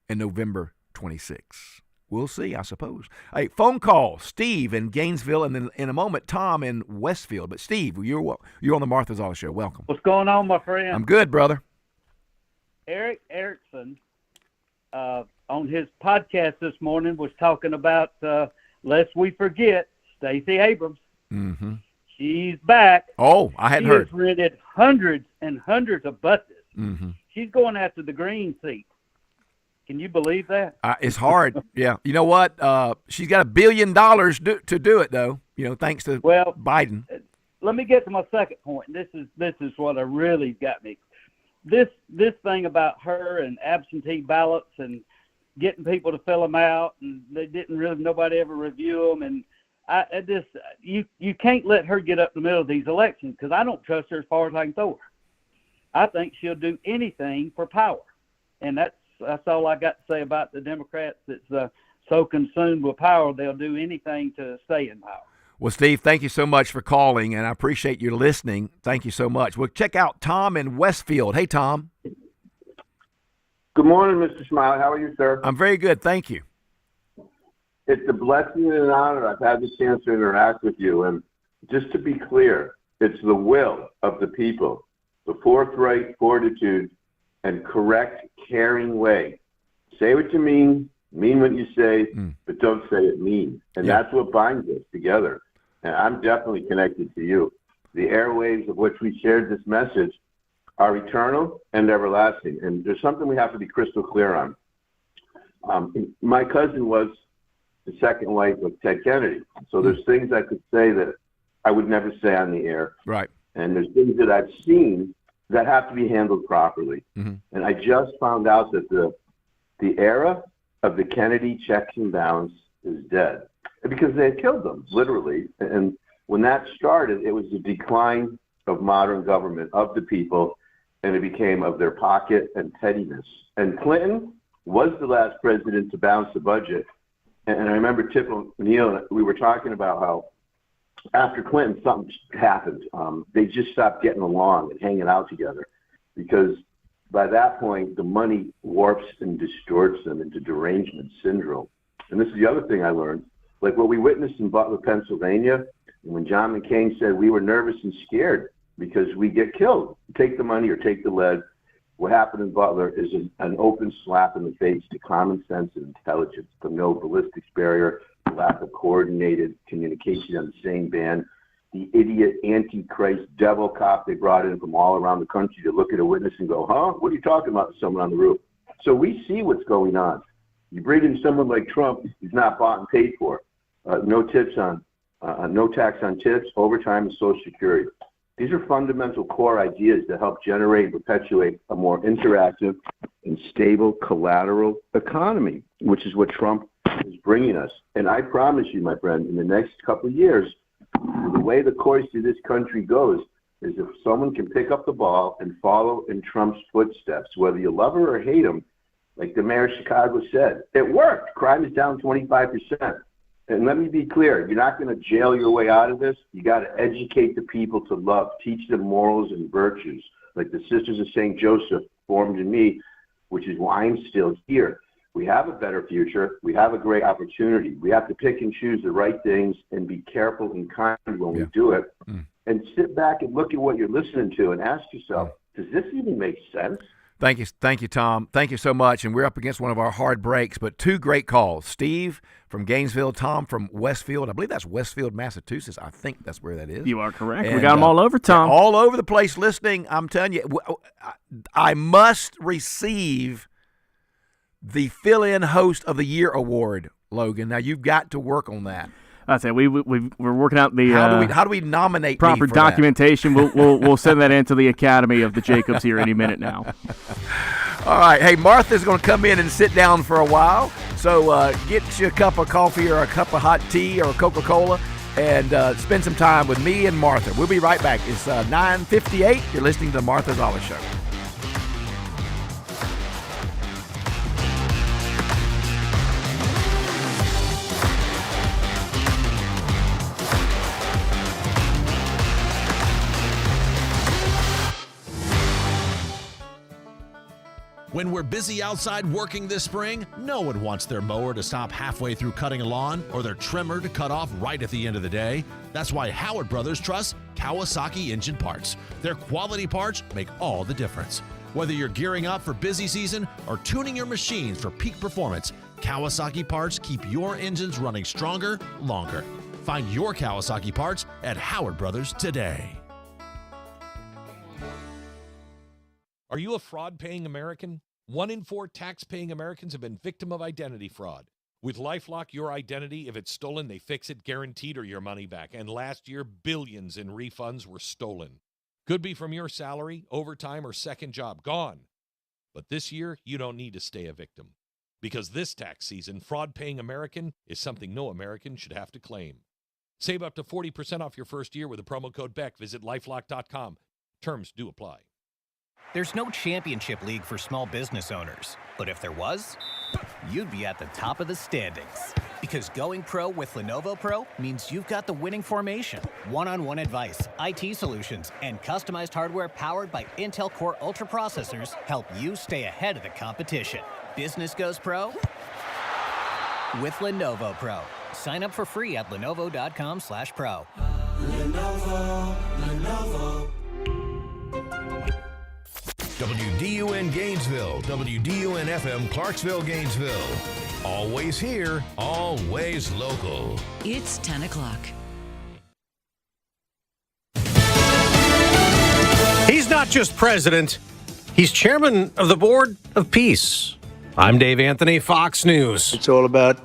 in November 26th. We'll see, I suppose. Hey, phone call, Steve in Gainesville, and then in a moment, Tom in Westfield. But Steve, you're on the Martha Zoller Show. Welcome. What's going on, my friend? I'm good, brother. Eric Erickson, on his podcast this morning, was talking about, lest we forget, Stacey Abrams. Mm-hmm. She's back. Oh, I hadn't heard. She has rented hundreds and hundreds of buses. Mm-hmm. She's going after the green seat. Can you believe that? It's hard. Yeah. You know what? She's got $1 billion to do it, though. Thanks to Biden. Let me get to my second point. This is what really got me. This thing about her and absentee ballots and getting people to fill them out, and they didn't really, nobody ever review them. And you can't let her get up in the middle of these elections, because I don't trust her as far as I can throw her. I think she'll do anything for power, and that's all I got to say about the Democrats. That's so consumed with power, they'll do anything to stay in power. Well, Steve, thank you so much for calling, and I appreciate you listening. Thank you so much. Well, check out Tom in Westfield. Hey, Tom. Good morning, Mr. Smiley. How are you, sir? I'm very good. Thank you. It's a blessing and an honor. I've had the chance to interact with you. And just to be clear, it's the will of the people, the forthright fortitude, and correct, caring way. Say what you mean what you say, but don't say it mean. And that's what binds us together. And I'm definitely connected to you. The airwaves of which we shared this message are eternal and everlasting. And there's something we have to be crystal clear on. My cousin was the second wife of Ted Kennedy. So there's things I could say that I would never say on the air. Right. And there's things that I've seen that have to be handled properly. Mm-hmm. And I just found out that the era of the Kennedy checks and balance is dead, because they had killed them, literally. And when that started, it was the decline of modern government, of the people, and it became of their pocket and pettiness. And Clinton was the last president to balance the budget. And I remember Tip O'Neill, we were talking about how after Clinton, something happened. They just stopped getting along and hanging out together because by that point, the money warps and distorts them into derangement syndrome. And this is the other thing I learned. Like what we witnessed in Butler, Pennsylvania, and when John McCain said we were nervous and scared because we get killed, take the money or take the lead. What happened in Butler is an open slap in the face to common sense and intelligence, the no ballistics barrier, the lack of coordinated communication on the same band, the idiot antichrist devil cop they brought in from all around the country to look at a witness and go, huh? What are you talking about? Someone on the roof. So we see what's going on. You bring in someone like Trump, he's not bought and paid for. No tax on tips, overtime, and Social Security. These are fundamental core ideas that help generate and perpetuate a more interactive and stable collateral economy, which is what Trump is bringing us. And I promise you, my friend, in the next couple of years, the way the course of this country goes is if someone can pick up the ball and follow in Trump's footsteps, whether you love her or hate him, like the mayor of Chicago said, it worked. Crime is down 25%. And let me be clear, you're not going to jail your way out of this. You got to educate the people to love, teach them morals and virtues, like the Sisters of St. Joseph formed in me, which is why I'm still here. We have a better future. We have a great opportunity. We have to pick and choose the right things and be careful and kind when we do it. And sit back and look at what you're listening to and ask yourself, does this even make sense? Thank you, Tom. Thank you so much. And we're up against one of our hard breaks, but two great calls. Steve from Gainesville, Tom from Westfield. I believe that's Westfield, Massachusetts. I think that's where that is. You are correct. And, we got them all over, Tom. All over the place listening. I'm telling you, I must receive the fill-in host of the year award, Logan. Now, you've got to work on that. That's it. We're working out the how do we nominate proper documentation. We'll send that into the Academy of the Jacobs here any minute now. All right. Hey, Martha's going to come in and sit down for a while. So get you a cup of coffee or a cup of hot tea or a Coca-Cola and spend some time with me and Martha. We'll be right back. It's 9:58. You're listening to the Martha Zoller Show. When we're busy outside working this spring, no one wants their mower to stop halfway through cutting a lawn or their trimmer to cut off right at the end of the day. That's why Howard Brothers trusts Kawasaki Engine Parts. Their quality parts make all the difference. Whether you're gearing up for busy season or tuning your machines for peak performance, Kawasaki parts keep your engines running stronger, longer. Find your Kawasaki parts at Howard Brothers today. Are you a fraud-paying American? 1 in 4 tax-paying Americans have been victim of identity fraud. With LifeLock, your identity, if it's stolen, they fix it, guaranteed, or your money back. And last year, billions in refunds were stolen. Could be from your salary, overtime, or second job. Gone. But this year, you don't need to stay a victim. Because this tax season, fraud-paying American is something no American should have to claim. Save up to 40% off your first year with the promo code BECK. Visit LifeLock.com. Terms do apply. There's no championship league for small business owners, but if there was, you'd be at the top of the standings. Because going pro with Lenovo Pro means you've got the winning formation, one-on-one advice, IT solutions, and customized hardware powered by Intel Core Ultra processors help you stay ahead of the competition. Business goes pro with Lenovo Pro. Sign up for free at lenovo.com/pro. Lenovo. WDUN Gainesville, WDUN FM Clarksville, Gainesville. Always here, always local. It's 10 o'clock. He's not just president, he's chairman of the Board of Peace. I'm Dave Anthony, Fox News. It's all about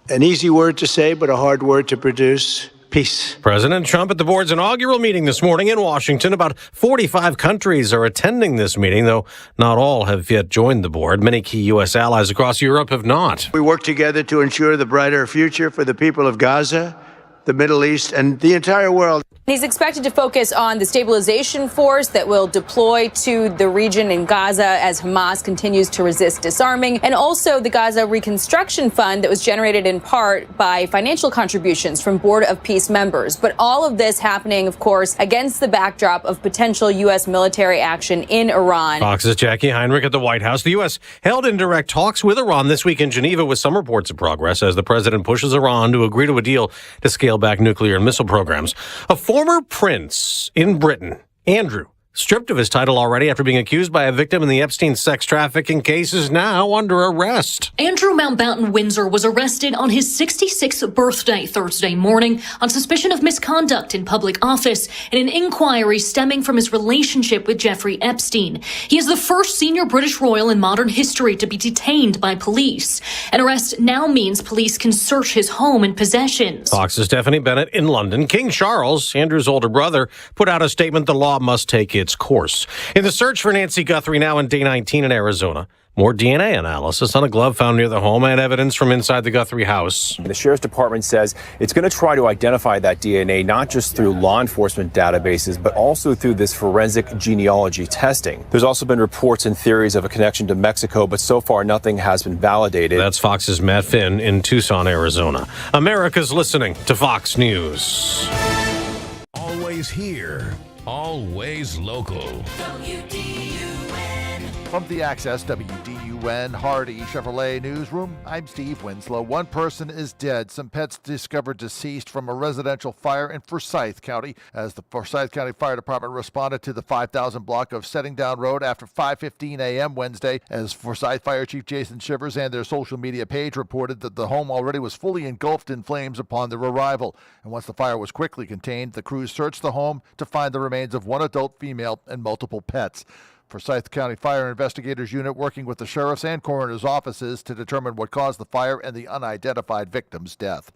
an easy word to say, but a hard word to produce. Peace. President Trump at the board's inaugural meeting this morning in Washington. About 45 countries are attending this meeting, though not all have yet joined the board. Many key U.S. allies across Europe have not. We work together to ensure the brighter future for the people of Gaza, the Middle East, and the entire world. He's expected to focus on the stabilization force that will deploy to the region in Gaza as Hamas continues to resist disarming, and also the Gaza Reconstruction Fund that was generated in part by financial contributions from Board of Peace members. But all of this happening, of course, against the backdrop of potential U.S. military action in Iran. Fox's Jackie Heinrich at the White House. The U.S. held indirect talks with Iran this week in Geneva with some reports of progress as the president pushes Iran to agree to a deal to scale back nuclear and missile programs. A former prince in Britain, Andrew, stripped of his title already after being accused by a victim in the Epstein sex trafficking case, is now under arrest. Andrew Mountbatten Windsor was arrested on his 66th birthday Thursday morning on suspicion of misconduct in public office in an inquiry stemming from his relationship with Jeffrey Epstein. He is the first senior British royal in modern history to be detained by police. An arrest now means police can search his home and possessions. Fox's Stephanie Bennett in London. King Charles, Andrew's older brother, put out a statement the law must take its course. In the search for Nancy Guthrie, now in day 19 in Arizona, more DNA analysis on a glove found near the home and evidence from inside the Guthrie house. The Sheriff's Department says it's going to try to identify that DNA not just through law enforcement databases, but also through this forensic genealogy testing. There's also been reports and theories of a connection to Mexico, but so far nothing has been validated. That's Fox's Matt Finn in Tucson, Arizona. America's listening to Fox News. Always here, always local. From the Access WDUN Hardy Chevrolet Newsroom, I'm Steve Winslow. One person is dead. Some pets discovered deceased from a residential fire in Forsyth County. As the Forsyth County Fire Department responded to the 5,000 block of Setting Down Road after 5:15 a.m. Wednesday, as Forsyth Fire Chief Jason Shivers and their social media page reported that the home already was fully engulfed in flames upon their arrival. And once the fire was quickly contained, the crews searched the home to find the remains of one adult female and multiple pets. Forsyth County Fire Investigators Unit working with the sheriff's and coroner's offices to determine what caused the fire and the unidentified victim's death.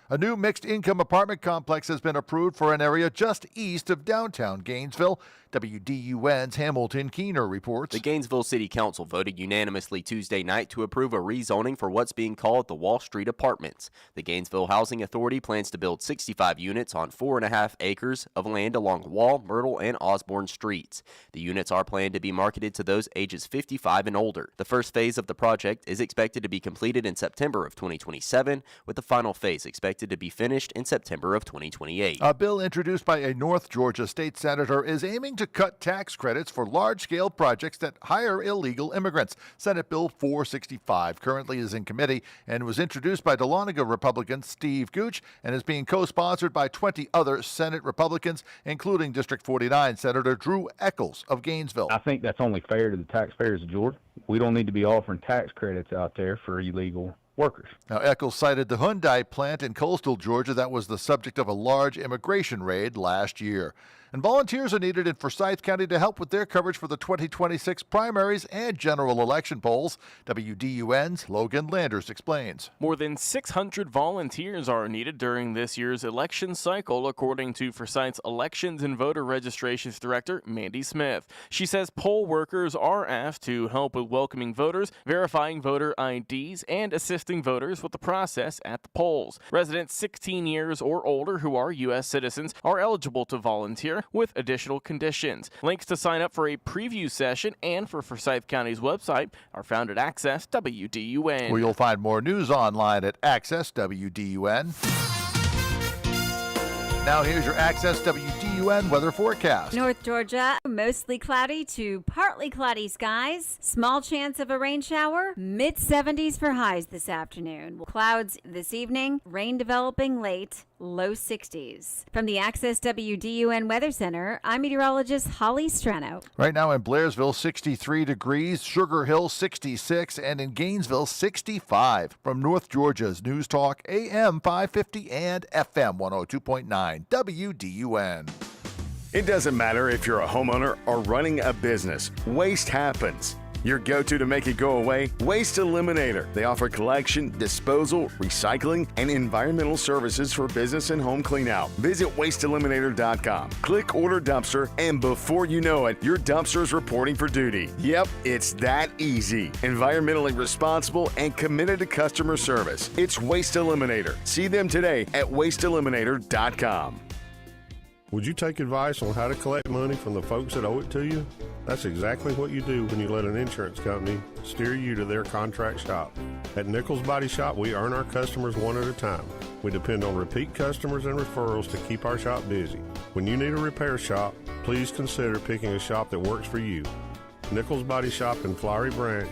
A new mixed-income apartment complex has been approved for an area just east of downtown Gainesville. WDUN's Hamilton Keener reports. The Gainesville City Council voted unanimously Tuesday night to approve a rezoning for what's being called the Wall Street Apartments. The Gainesville Housing Authority plans to build 65 units on 4.5 acres of land along Wall, Myrtle, and Osborne streets. The units are planned to be marketed to those ages 55 and older. The first phase of the project is expected to be completed in September of 2027, with the final phase expected to be finished in September of 2028. A bill introduced by a North Georgia state senator is aiming to cut tax credits for large-scale projects that hire illegal immigrants. Senate Bill 465 currently is in committee and was introduced by Dahlonega Republican Steve Gooch and is being co-sponsored by 20 other Senate Republicans, including District 49 Senator Drew Eccles of Gainesville. I think that's only fair to the taxpayers of Georgia. We don't need to be offering tax credits out there for illegal workers. Now, Eccles cited the Hyundai plant in coastal Georgia that was the subject of a large immigration raid last year. And volunteers are needed in Forsyth County to help with their coverage for the 2026 primaries and general election polls. WDUN's Logan Landers explains. More than 600 volunteers are needed during this year's election cycle, according to Forsyth's Elections and Voter Registrations Director, Mandy Smith. She says poll workers are asked to help with welcoming voters, verifying voter IDs, and assisting voters with the process at the polls. Residents 16 years or older who are U.S. citizens are eligible to volunteer with additional conditions. Links to sign up for a preview session and for Forsyth County's website are found at Access WDUN. Where you'll find more news online at Access WDUN. Now here's your Access WDUN weather forecast. North Georgia, mostly cloudy to partly cloudy skies. Small chance of a rain shower. Mid-70s for highs this afternoon. Clouds this evening. Rain developing late. Low 60s. From the Access WDUN Weather Center, I'm meteorologist Holly Strano. Right now in Blairsville, 63 degrees. Sugar Hill, 66. And in Gainesville, 65. From North Georgia's News Talk, AM 550 and FM 102.9. WDUN. It doesn't matter if you're a homeowner or running a business. Waste happens. Your go-to to make it go away? Waste Eliminator. They offer collection, disposal, recycling, and environmental services for business and home cleanout. Visit wasteeliminator.com. Click Order Dumpster, and before you know it, your dumpster is reporting for duty. Yep, it's that easy. Environmentally responsible and committed to customer service. It's Waste Eliminator. See them today at wasteeliminator.com. Would you take advice on how to collect money from the folks that owe it to you? That's exactly what you do when you let an insurance company steer you to their contract shop. At Nichols Body Shop, we earn our customers one at a time. We depend on repeat customers and referrals to keep our shop busy. When you need a repair shop, please consider picking a shop that works for you. Nichols Body Shop in Flowery Branch,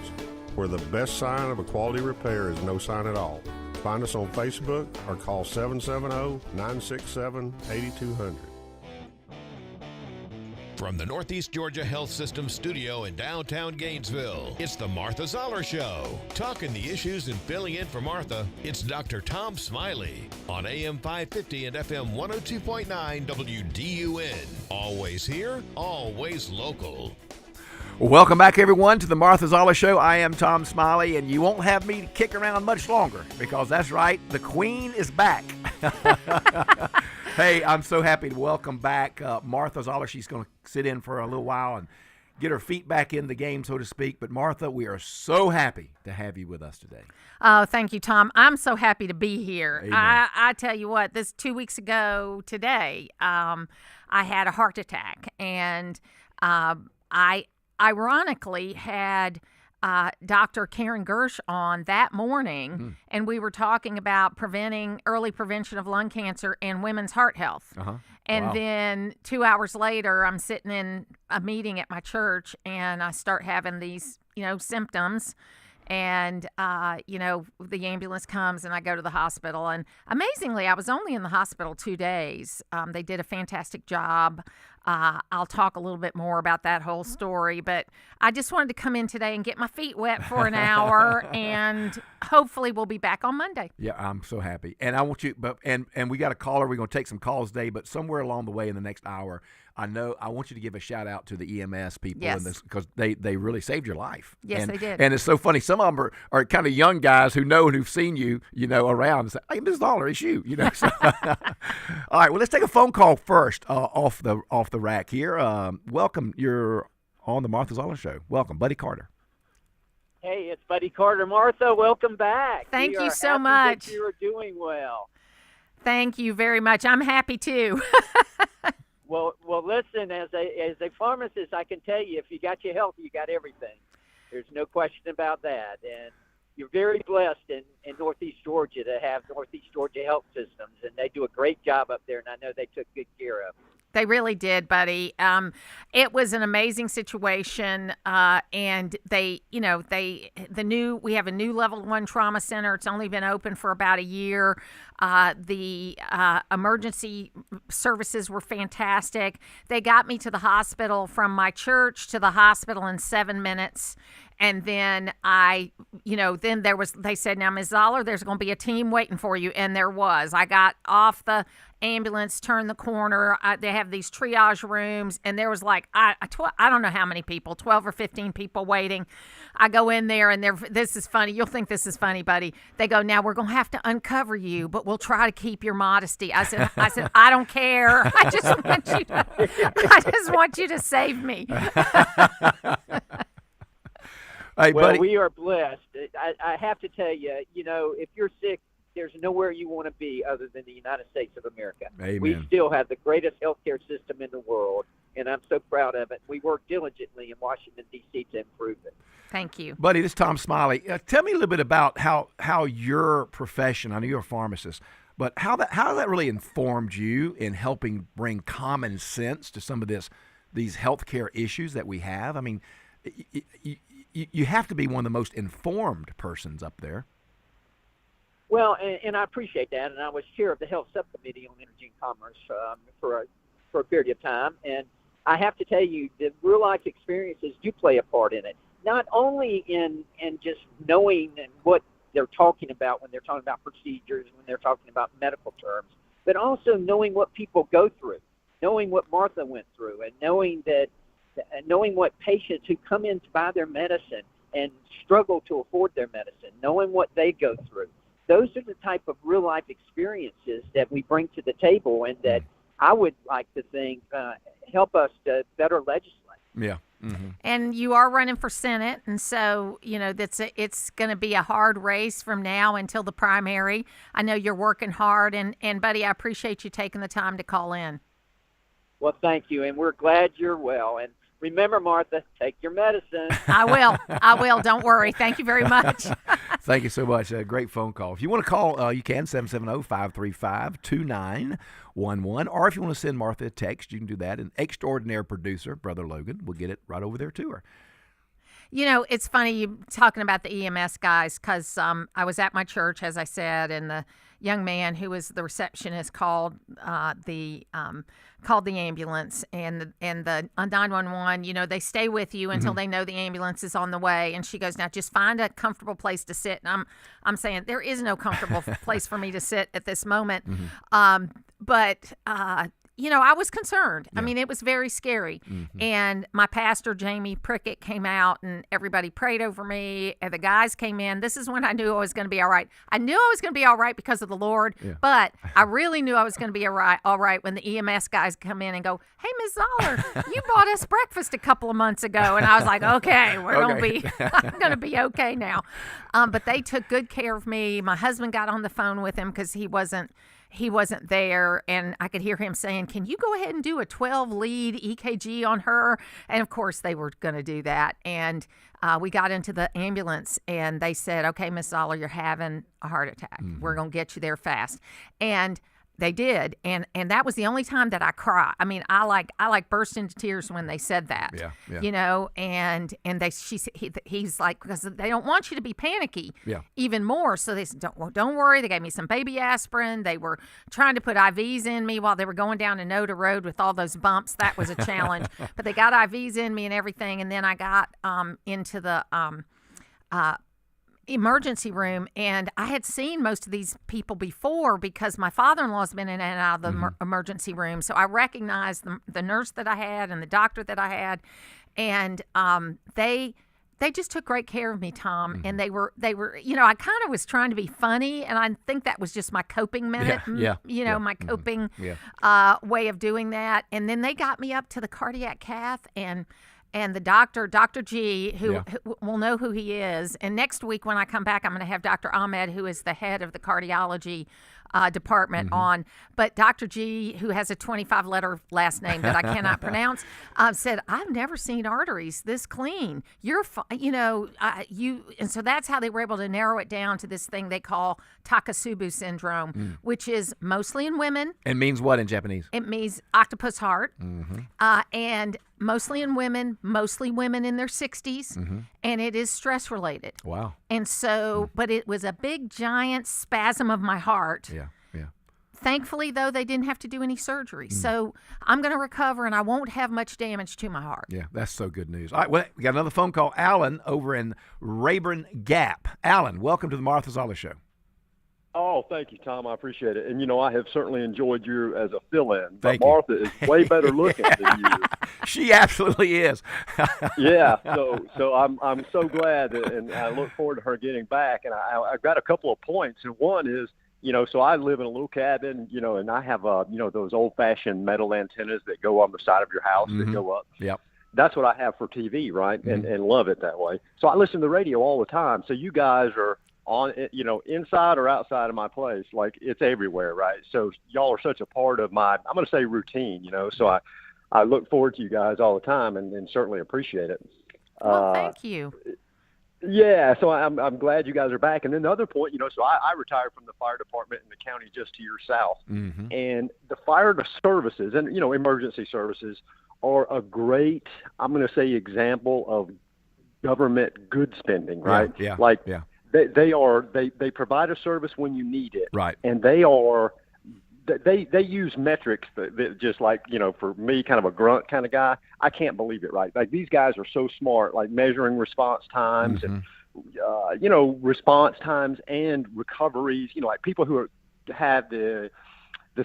where the best sign of a quality repair is no sign at all. Find us on Facebook or call 770-967-8200. From the Northeast Georgia Health System studio in downtown Gainesville, it's the Martha Zoller Show. Talking the issues and filling in for Martha, it's Dr. Tom Smiley on AM 550 and FM 102.9 WDUN. Always here, always local. Welcome back, everyone, to the Martha Zoller Show. I am Tom Smiley, and you won't have me kick around much longer because that's right, the Queen is back. Hey, I'm so happy to welcome back Martha Zoller. She's going to sit in for a little while and get her feet back in the game, so to speak. But, Martha, we are so happy to have you with us today. Oh, thank you, Tom. I'm so happy to be here. Amen. I tell you what, this 2 weeks ago today, I had a heart attack, and I ironically had Dr. Karen Gersh on that morning, and we were talking about early prevention of lung cancer and women's heart health. And then 2 hours later, I'm sitting in a meeting at my church, and I start having these, symptoms. And, the ambulance comes and I go to the hospital. And amazingly, I was only in the hospital 2 days. They did a fantastic job. I'll talk a little bit more about that whole story. But I just wanted to come in today and get my feet wet for an hour. And hopefully we'll be back on Monday. Yeah, I'm so happy. And I want you, and we got a caller. We're going to take some calls today. But somewhere along the way in the next hour, I want you to give a shout out to the EMS people, because they really saved your life. Yes, they did. And it's so funny. Some of them are kind of young guys who know and who've seen you, around and say, "Hey, Ms. Zoller, it's you." So, all right. Well, let's take a phone call first off the rack here. Welcome. You're on the Martha Zoller Show. Welcome, Buddy Carter. Hey, it's Buddy Carter. Martha, welcome back. Thank you so happy much. that you are doing well. Thank you very much. I'm happy too. Well, listen, as a pharmacist, I can tell you, if you got your health, you got everything. There's no question about that. And you're very blessed in Northeast Georgia to have Northeast Georgia Health Systems, and they do a great job up there, and I know they took good care of. They really did, buddy. It was an amazing situation, and we have a new level 1 trauma center. It's only been open for about a year. The emergency services were fantastic. They got me to the hospital from my church to the hospital in 7 minutes. And then they said, "Now, Ms. Zoller, there's going to be a team waiting for you." And there was. I got off the ambulance, turned the corner. They have these triage rooms, and there was I don't know how many people, 12 or 15 people waiting. I go in there, and this is funny. You'll think this is funny, buddy. They go, "Now we're going to have to uncover you, but we'll try to keep your modesty." I said, "I don't care. I just want you to save me." Hey, well, buddy. we are blessed. I have to tell you, if you're sick, there's nowhere you want to be other than the United States of America. Amen. We still have the greatest healthcare system in the world, and I'm so proud of it. We work diligently in Washington, D.C. to improve it. Thank you. Buddy, this is Tom Smiley. Tell me a little bit about how your profession, I know you're a pharmacist, but how has that really informed you in helping bring common sense to some of these healthcare issues that we have? I mean, you have to be one of the most informed persons up there. Well, and I appreciate that, and I was chair of the Health Subcommittee on Energy and Commerce for a period of time, and I have to tell you, the real-life experiences do play a part in it, not only in just knowing what they're talking about when they're talking about procedures, when they're talking about medical terms, but also knowing what people go through, knowing what Martha went through, and knowing what patients who come in to buy their medicine and struggle to afford their medicine, knowing what they go through. Those are the type of real-life experiences that we bring to the table, and that I would like to think help us to better legislate. Yeah. Mm-hmm. And you are running for Senate, and so it's going to be a hard race from now until the primary. I know you're working hard, and buddy, I appreciate you taking the time to call in. Well, thank you, and we're glad you're well. And remember, Martha, take your medicine. I will. I will. Don't worry. Thank you very much. Thank you so much. Great phone call. If you want to call, you can, 770-535-2911. Or if you want to send Martha a text, you can do that. An extraordinary producer, Brother Logan, will get it right over there to her. You know, it's funny you talking about the EMS guys because I was at my church, as I said, and the young man who was the receptionist called the ambulance and the 911. You know, they stay with you until they know the ambulance is on the way. And she goes, now just find a comfortable place to sit. And I'm saying there is no comfortable place for me to sit at this moment. But you know, I was concerned. Yeah. I mean, it was very scary. And my pastor, Jamie Prickett, came out and everybody prayed over me. And the guys came in. This is when I knew I was going to be all right. I knew I was going to be all right because of the Lord, but I really knew I was going to be all right when the EMS guys come in and go, hey, Ms. Zoller, you bought us breakfast a couple of months ago. And I was like, okay, I'm going to be okay now. But they took good care of me. My husband got on the phone with him because he wasn't there, and I could hear him saying, can you go ahead and do a 12-lead EKG on her? And, of course, they were going to do that. And we got into the ambulance, and they said, okay, Miss Zoller, you're having a heart attack. We're going to get you there fast. And they did, and that was the only time that I cried. I mean, I burst into tears when they said that. Yeah. You know, and he's like, because they don't want you to be panicky. Even more. So they said, don't worry. They gave me some baby aspirin. They were trying to put IVs in me while they were going down Enoda Road with all those bumps. That was a challenge. But they got IVs in me and everything, and then I got into the emergency room, and I had seen most of these people before because my father-in-law's been in and out of the emergency room, so I recognized the nurse that I had and the doctor that I had, and they just took great care of me, Tom. And they were you know, I kind of was trying to be funny, and I think that was just my coping my coping way of doing that. And then they got me up to the cardiac cath, and the doctor, Dr. G, who will know who he is. And next week when I come back, I'm going to have Dr. Ahmed, who is the head of the cardiology department on. But Dr. G, who has a 25-letter last name that I cannot pronounce, said, I've never seen arteries this clean. You're, and so that's how they were able to narrow it down to this thing they call Takotsubo syndrome, which is mostly in women. And means what in Japanese? It means octopus heart. And mostly in women, mostly women in their 60s, and it is stress related. Wow. And so, but it was a big, giant spasm of my heart. Yeah. Thankfully, though, they didn't have to do any surgery. So I'm going to recover, and I won't have much damage to my heart. Yeah, that's so good news. All right, well, we got another phone call. Alan over in Rayburn Gap. Alan, welcome to the Martha Zoller Show. Oh, thank you, Tom. I appreciate it. And, you know, I have certainly enjoyed you as a fill-in. But Thank you. Martha is way better looking than you. She absolutely is. Yeah, so I'm so glad, and I look forward to her getting back. And I've got a couple of points. And one is, you know, so I live in a little cabin, you know, and I have, those old-fashioned metal antennas that go on the side of your house that go up. Yep. That's what I have for TV, right, and love it that way. So I listen to the radio all the time. So you guys are on, you know, inside or outside of my place, like it's everywhere, right? So y'all are such a part of my, I'm going to say routine, you know, so I look forward to you guys all the time and certainly appreciate it. Well, thank you. Yeah, so I'm glad you guys are back. And then the other point, you know, so I retired from the fire department in the county just to your south. And the fire services and, you know, emergency services are a great, I'm going to say, example of government good spending, right? Yeah. They provide a service when you need it. Right. And they use metrics that just like, you know, for me, kind of a grunt kind of guy, I can't believe it, right? Like these guys are so smart, like measuring response times and, you know, response times and recoveries, you know, like people who have the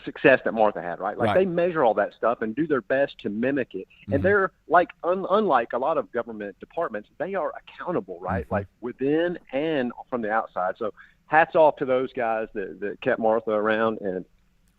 success that Martha had, right? Like they measure all that stuff and do their best to mimic it. And they're like, unlike a lot of government departments, they are accountable, right? Like within and from the outside. So hats off to those guys that kept Martha around and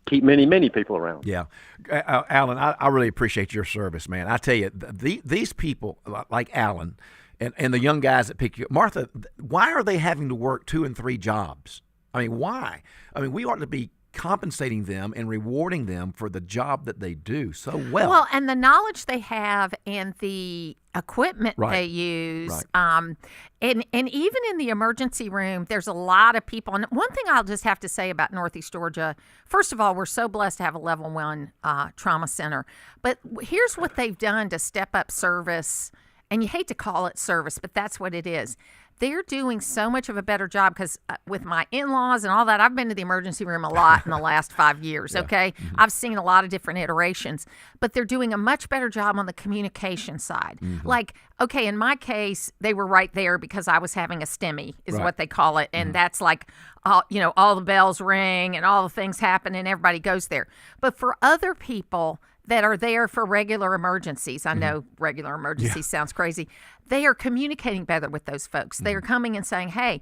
keep many, many people around. Yeah. Alan, I really appreciate your service, man. I tell you, these people like Alan and the young guys that pick you up, Martha, why are they having to work 2 and 3 jobs? I mean, why? I mean, we ought to be compensating them and rewarding them for the job that they do so well. Well, and the knowledge they have and the equipment they use. And even in the emergency room, there's a lot of people. And one thing I'll just have to say about Northeast Georgia, first of all, we're so blessed to have a level 1 trauma center. But here's what they've done to step up service. And you hate to call it service, but that's what it is. They're doing so much of a better job because with my in-laws and all that, I've been to the emergency room a lot in the last 5 years, okay? Mm-hmm. I've seen a lot of different iterations, but they're doing a much better job on the communication side. Mm-hmm. Like, okay, in my case, they were right there because I was having a STEMI is what they call it, and that's like, all the bells ring and all the things happen and everybody goes there. But for other people that are there for regular emergencies. I know regular emergencies sounds crazy. They are communicating better with those folks. They are coming and saying, hey,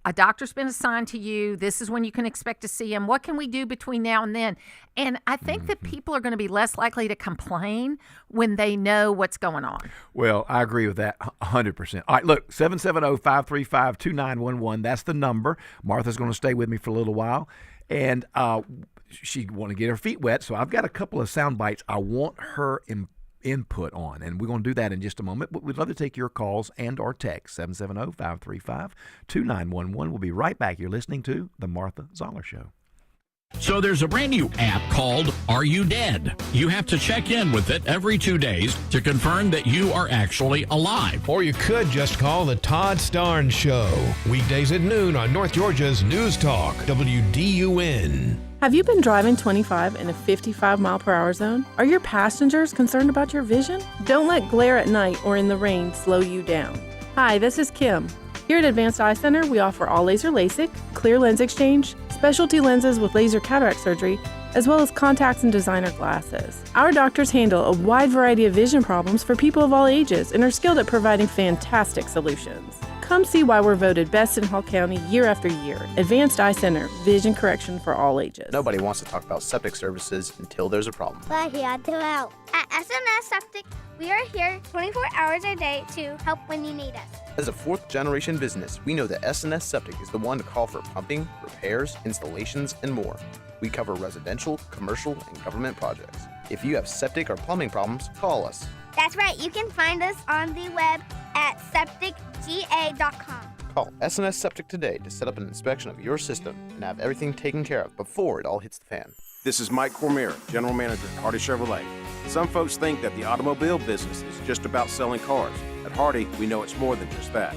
a doctor's been assigned to you. This is when you can expect to see him. What can we do between now and then? And I think that people are going to be less likely to complain when they know what's going on. Well, I agree with that 100%. All right, look, 770-535-2911. That's the number. Martha's going to stay with me for a little while. And she want to get her feet wet, so I've got a couple of sound bites I want her input on, and we're going to do that in just a moment. But we'd love to take your calls and or text, 770-535-2911. We'll be right back. You're listening to The Martha Zoller Show. So there's a brand new app called Are You Dead? You have to check in with it every 2 days to confirm that you are actually alive. Or you could just call the Todd Starnes Show. Weekdays at noon on North Georgia's News Talk, WDUN. Have you been driving 25 in a 55-mile-per-hour zone? Are your passengers concerned about your vision? Don't let glare at night or in the rain slow you down. Hi, this is Kim. Here at Advanced Eye Center, we offer all laser LASIK, clear lens exchange, specialty lenses with laser cataract surgery, as well as contacts and designer glasses. Our doctors handle a wide variety of vision problems for people of all ages and are skilled at providing fantastic solutions. Come see why we're voted best in Hall County year after year. Advanced Eye Center, vision correction for all ages. Nobody wants to talk about septic services until there's a problem. We're here to help. At SNS Septic, we are here 24 hours a day to help when you need us. As a fourth-generation business, we know that SNS Septic is the one to call for pumping, repairs, installations, and more. We cover residential, commercial, and government projects. If you have septic or plumbing problems, call us. That's right. You can find us on the web at septicga.com. Call SNS Septic today to set up an inspection of your system and have everything taken care of before it all hits the fan. This is Mike Cormier, General Manager at Hardy Chevrolet. Some folks think that the automobile business is just about selling cars. At Hardy, we know it's more than just that.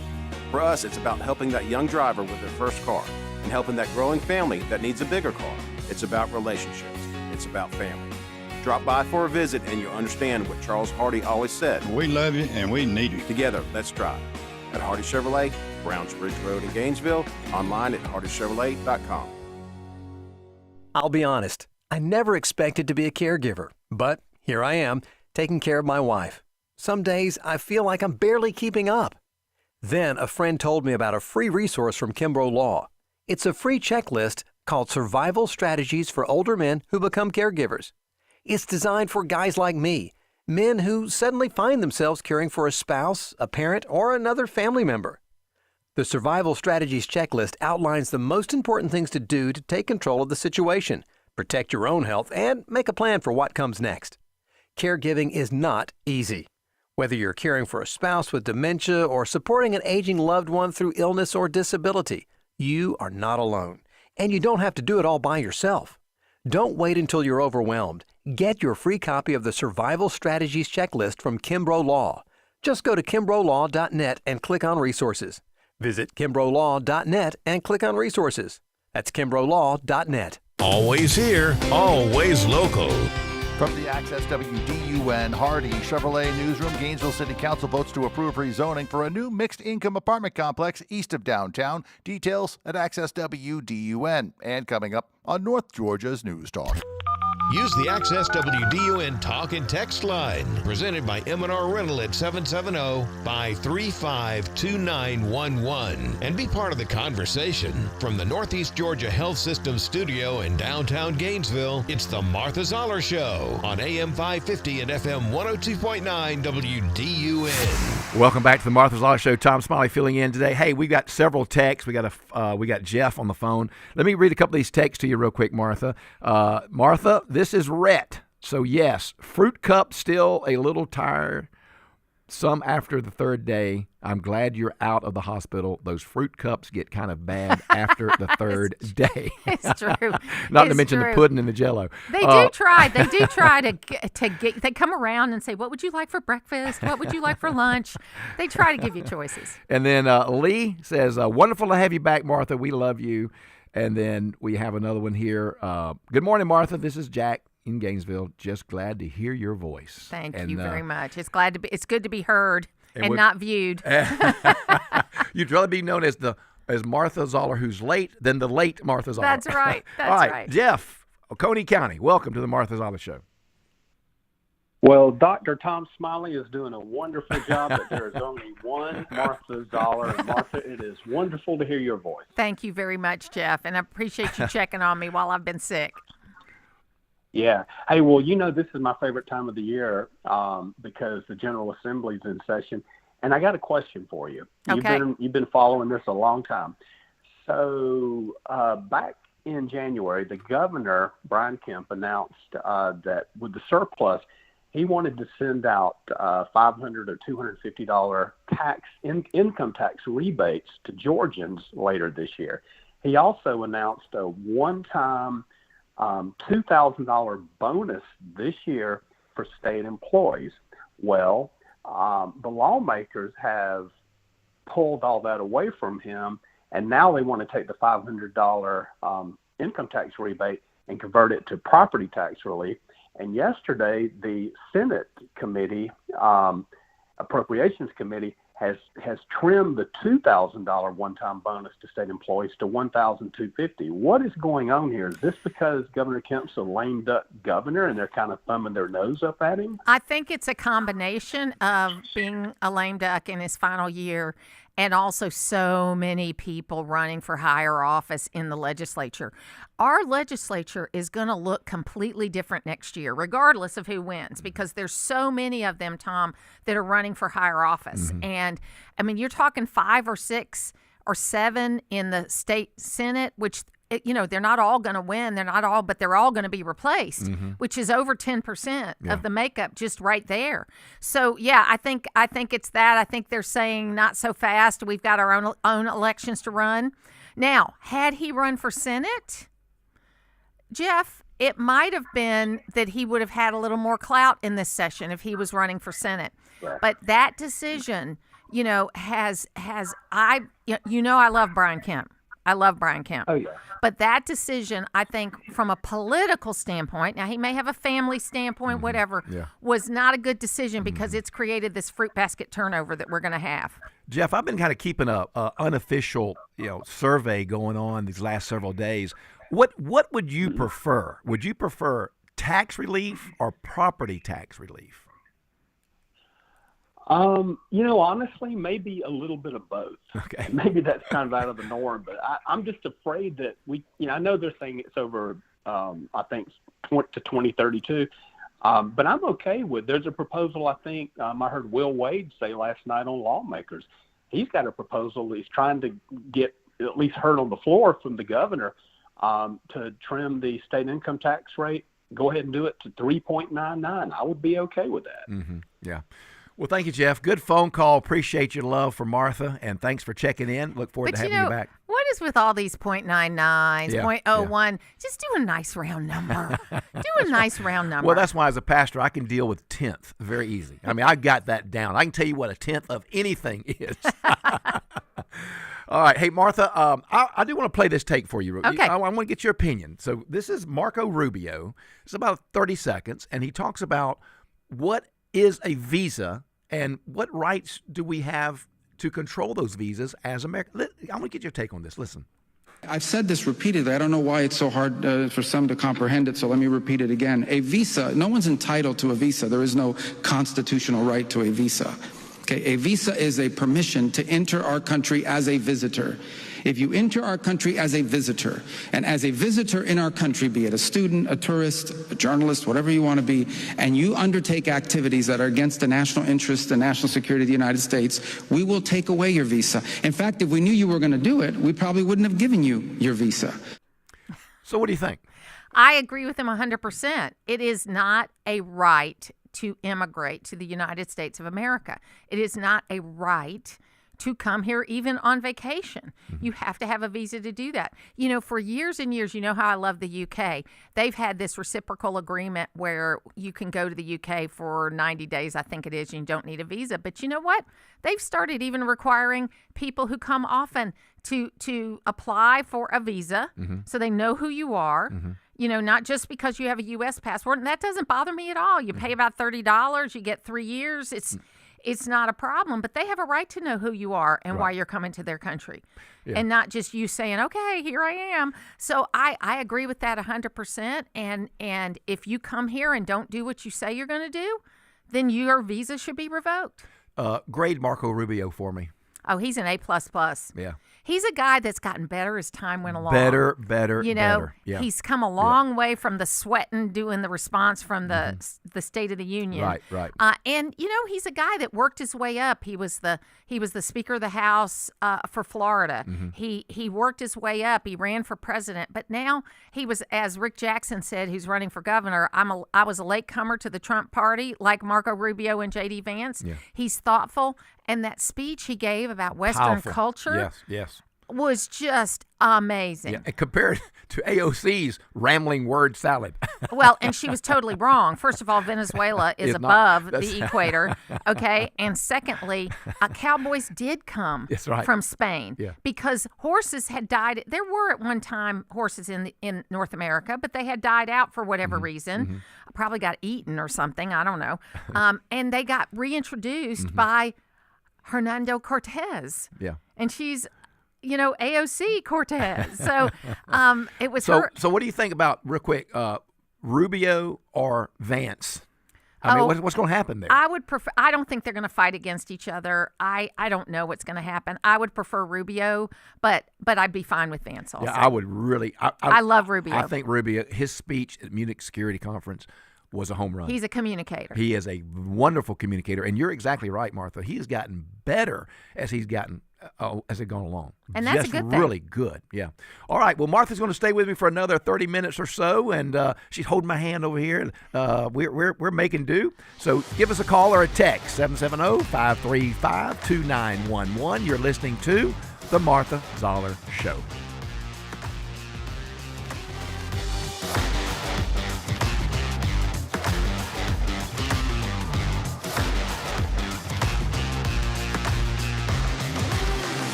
For us, it's about helping that young driver with their first car and helping that growing family that needs a bigger car. It's about relationships. It's about family. Drop by for a visit and you'll understand what Charles Hardy always said. We love you and we need you. Together, let's drive. At Hardy Chevrolet, Browns Bridge Road in Gainesville, online at hardychevrolet.com. I'll be honest, I never expected to be a caregiver, but here I am, taking care of my wife. Some days I feel like I'm barely keeping up. Then a friend told me about a free resource from Kimbrough Law. It's a free checklist called Survival Strategies for Older Men Who Become Caregivers. It's designed for guys like me, men who suddenly find themselves caring for a spouse, a parent, or another family member. The Survival Strategies checklist outlines the most important things to do to take control of the situation, protect your own health, and make a plan for what comes next. Caregiving is not easy. Whether you're caring for a spouse with dementia or supporting an aging loved one through illness or disability, you are not alone, and you don't have to do it all by yourself. Don't wait until you're overwhelmed. Get your free copy of the Survival Strategies Checklist from Kimbrough Law. Just go to kimbroughLaw.net and click on Resources. Visit kimbroughLaw.net and click on Resources. That's kimbroughLaw.net. Always here, always local. From the Access WDUN Hardy Chevrolet Newsroom, Gainesville City Council votes to approve rezoning for a new mixed-income apartment complex east of downtown. Details at Access WDUN. And coming up on North Georgia's News Talk. Use the Access WDUN Talk and Text line, presented by M&R Rental at 770-535-2911, and be part of the conversation. From the Northeast Georgia Health System studio in downtown Gainesville, it's the Martha Zoller Show on AM 550 and FM 102.9 WDUN. Welcome back to the Martha Zoller Show. Tom Smiley filling in today. Hey, we got several texts. We got Jeff on the phone. Let me read a couple of these texts to you real quick, Martha. Martha, this is Rhett. So yes, fruit cup still a little tired. Some after the third day. I'm glad you're out of the hospital. Those fruit cups get kind of bad after the third day. It's true. Not to mention the pudding and the Jell-O. They do try. They do try to get. They come around and say, "What would you like for breakfast? What would you like for lunch?" They try to give you choices. And then Lee says, "Wonderful to have you back, Martha. We love you." And then we have another one here. Good morning, Martha. This is Jack in Gainesville. Just glad to hear your voice. Thank you very much. It's good to be heard and not viewed. You'd rather be known as Martha Zoller, who's late, than the late Martha Zoller. That's right. That's All right, right. Jeff, Oconee County. Welcome to the Martha Zoller Show. Well, Dr. Tom Smiley is doing a wonderful job, but there is only one Martha Zoller. And Martha, it is wonderful to hear your voice. Thank you very much, Jeff, and I appreciate you checking on me while I've been sick. Yeah. Hey, well, this is my favorite time of the year because the General Assembly is in session. And I got a question for you. Okay. You've been following this a long time. So back in January, the governor, Brian Kemp, announced that with the surplus, he wanted to send out $500 or $250 income tax rebates to Georgians later this year. He also announced a one-time $2,000 bonus this year for state employees. Well, the lawmakers have pulled all that away from him, and now they want to take the $500 income tax rebate and convert it to property tax relief. And yesterday, the Senate committee, Appropriations Committee, has trimmed the $2,000 one-time bonus to state employees to $1,250. What is going on here? Is this because Governor Kemp's a lame duck governor and they're kind of thumbing their nose up at him? I think it's a combination of being a lame duck in his final year and also so many people running for higher office in the legislature. Our legislature is going to look completely different next year, regardless of who wins, because there's so many of them, Tom, that are running for higher office. Mm-hmm. And, I mean, you're talking 5 or 6 or 7 in the state Senate, which, they're not all going to win. But they're all going to be replaced, mm-hmm. which is over 10% of the makeup just right there. So, yeah, I think it's that. I think they're saying not so fast. We've got our own elections to run. Now, had he run for Senate, Jeff, it might have been that he would have had a little more clout in this session if he was running for Senate. Right. But that decision, I love Brian Kemp. I love Brian Kemp. Oh, yeah. But that decision, I think, from a political standpoint, now he may have a family standpoint, mm-hmm. whatever, was not a good decision because it's created this fruit basket turnover that we're going to have. Jeff, I've been kind of keeping a unofficial, survey going on these last several days. What would you prefer? Would you prefer tax relief or property tax relief? Honestly, maybe a little bit of both. Okay. Maybe that's kind of out of the norm, but I'm just afraid that I know they're saying it's over, I think, to 2032, but I'm okay with, there's a proposal, I think, I heard Will Wade say last night on Lawmakers. He's got a proposal he's trying to get at least heard on the floor from the governor to trim the state income tax rate, go ahead and do it to 3.99. I would be okay with that. Mm-hmm. Yeah. Well, thank you, Jeff. Good phone call. Appreciate your love for Martha, and thanks for checking in. Look forward to having you back. What is with all these 0.99s, 0.01? Just do a nice round number. Well, that's why as a pastor, I can deal with tenth very easy. I mean, I got that down. I can tell you what a tenth of anything is. All right. Hey, Martha, I do want to play this tape for you. Okay. I want to get your opinion. So this is Marco Rubio. It's about 30 seconds, and he talks about what is a visa and what rights do we have to control those visas as Americans. I want to get your take on this. Listen. I've said this repeatedly. I don't know why it's so hard for some to comprehend it, so let me repeat it again. A visa, no one's entitled to a visa. There is no constitutional right to a visa. Okay, a visa is a permission to enter our country as a visitor. If you enter our country as a visitor, and as a visitor in our country, be it a student, a tourist, a journalist, whatever you want to be, and you undertake activities that are against the national interest and national security of the United States, we will take away your visa. In fact, if we knew you were going to do it, we probably wouldn't have given you your visa. So what do you think? I agree with him 100%. It is not a right to immigrate to the United States of America. It is not a right to come here even on vacation. You have to have a visa to do that. You know, for years and years, you know how I love the UK. They've had this reciprocal agreement where you can go to the UK for 90 days, I think it is, and you don't need a visa. But you know what? They've started even requiring people who come often to apply for a visa so they know who you are. You know, not just because you have a U.S. passport. And that doesn't bother me at all. You pay about $30, you get 3 years. It's not a problem, but they have a right to know who you are and why you're coming to their country. And not just you saying, okay, here I am. So I agree with that 100%. And if you come here and don't do what you say you're going to do, then your visa should be revoked. Grade Marco Rubio for me. Oh, he's an A++. Yeah. He's a guy that's gotten better as time went along. Better. You know, better. Yeah. he's come a long way from the sweating, doing the response from the State of the Union. Right. And you know, he's a guy that worked his way up. He was the Speaker of the House for Florida. He worked his way up. He ran for president, but now he was, as Rick Jackson said, who's running for governor. I was a latecomer to the Trump party, like Marco Rubio and J.D. Vance. Yeah. He's thoughtful, and that speech he gave about Western culture. Yes. Was just amazing. Yeah, and compared to AOC's rambling word salad. Well, and she was totally wrong. First of all, Venezuela is above the equator, okay? And secondly, cowboys did come from Spain because horses had died. There were at one time horses in North America, but they had died out for whatever reason. Probably got eaten or something. I don't know. And they got reintroduced by Hernando Cortez. Yeah. And she's, you know, AOC Cortez. So it was her. So what do you think about, real quick, Rubio or Vance? I mean, what's going to happen there? I would prefer. I don't think they're going to fight against each other. I don't know what's going to happen. I would prefer Rubio, but I'd be fine with Vance also. Yeah, I would really. I love Rubio. I think Rubio, his speech at Munich Security Conference was a home run. He's a communicator. He is a wonderful communicator, and you're exactly right, Martha. He has gotten better as he's gone along. And that's just a good thing. Really good, yeah. All right, well, Martha's going to stay with me for another 30 minutes or so, and she's holding my hand over here. We're making do. So give us a call or a text, 770-535-2911. You're listening to The Martha Zoller Show.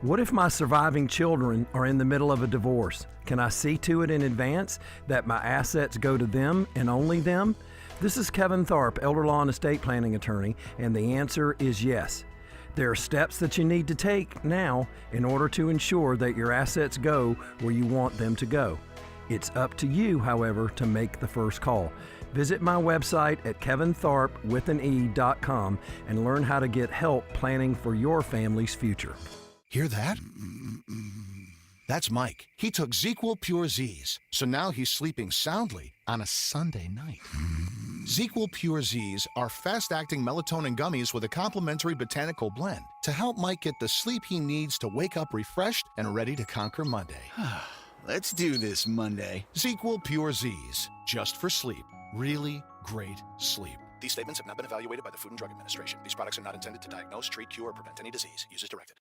What if my surviving children are in the middle of a divorce? Can I see to it in advance that my assets go to them and only them? This is Kevin Tharp, elder law and estate planning attorney, and the answer is yes. There are steps that you need to take now in order to ensure that your assets go where you want them to go. It's up to you, however, to make the first call. Visit my website at kevintharp.com and learn how to get help planning for your family's future. Hear that? That's Mike. He took ZQL Pure Z's, so now he's sleeping soundly on a Sunday night. ZQL Pure Z's are fast-acting melatonin gummies with a complementary botanical blend to help Mike get the sleep he needs to wake up refreshed and ready to conquer Monday. Let's do this Monday. ZQL Pure Z's, just for sleep. Really great sleep. These statements have not been evaluated by the Food and Drug Administration. These products are not intended to diagnose, treat, cure, or prevent any disease. Use as directed.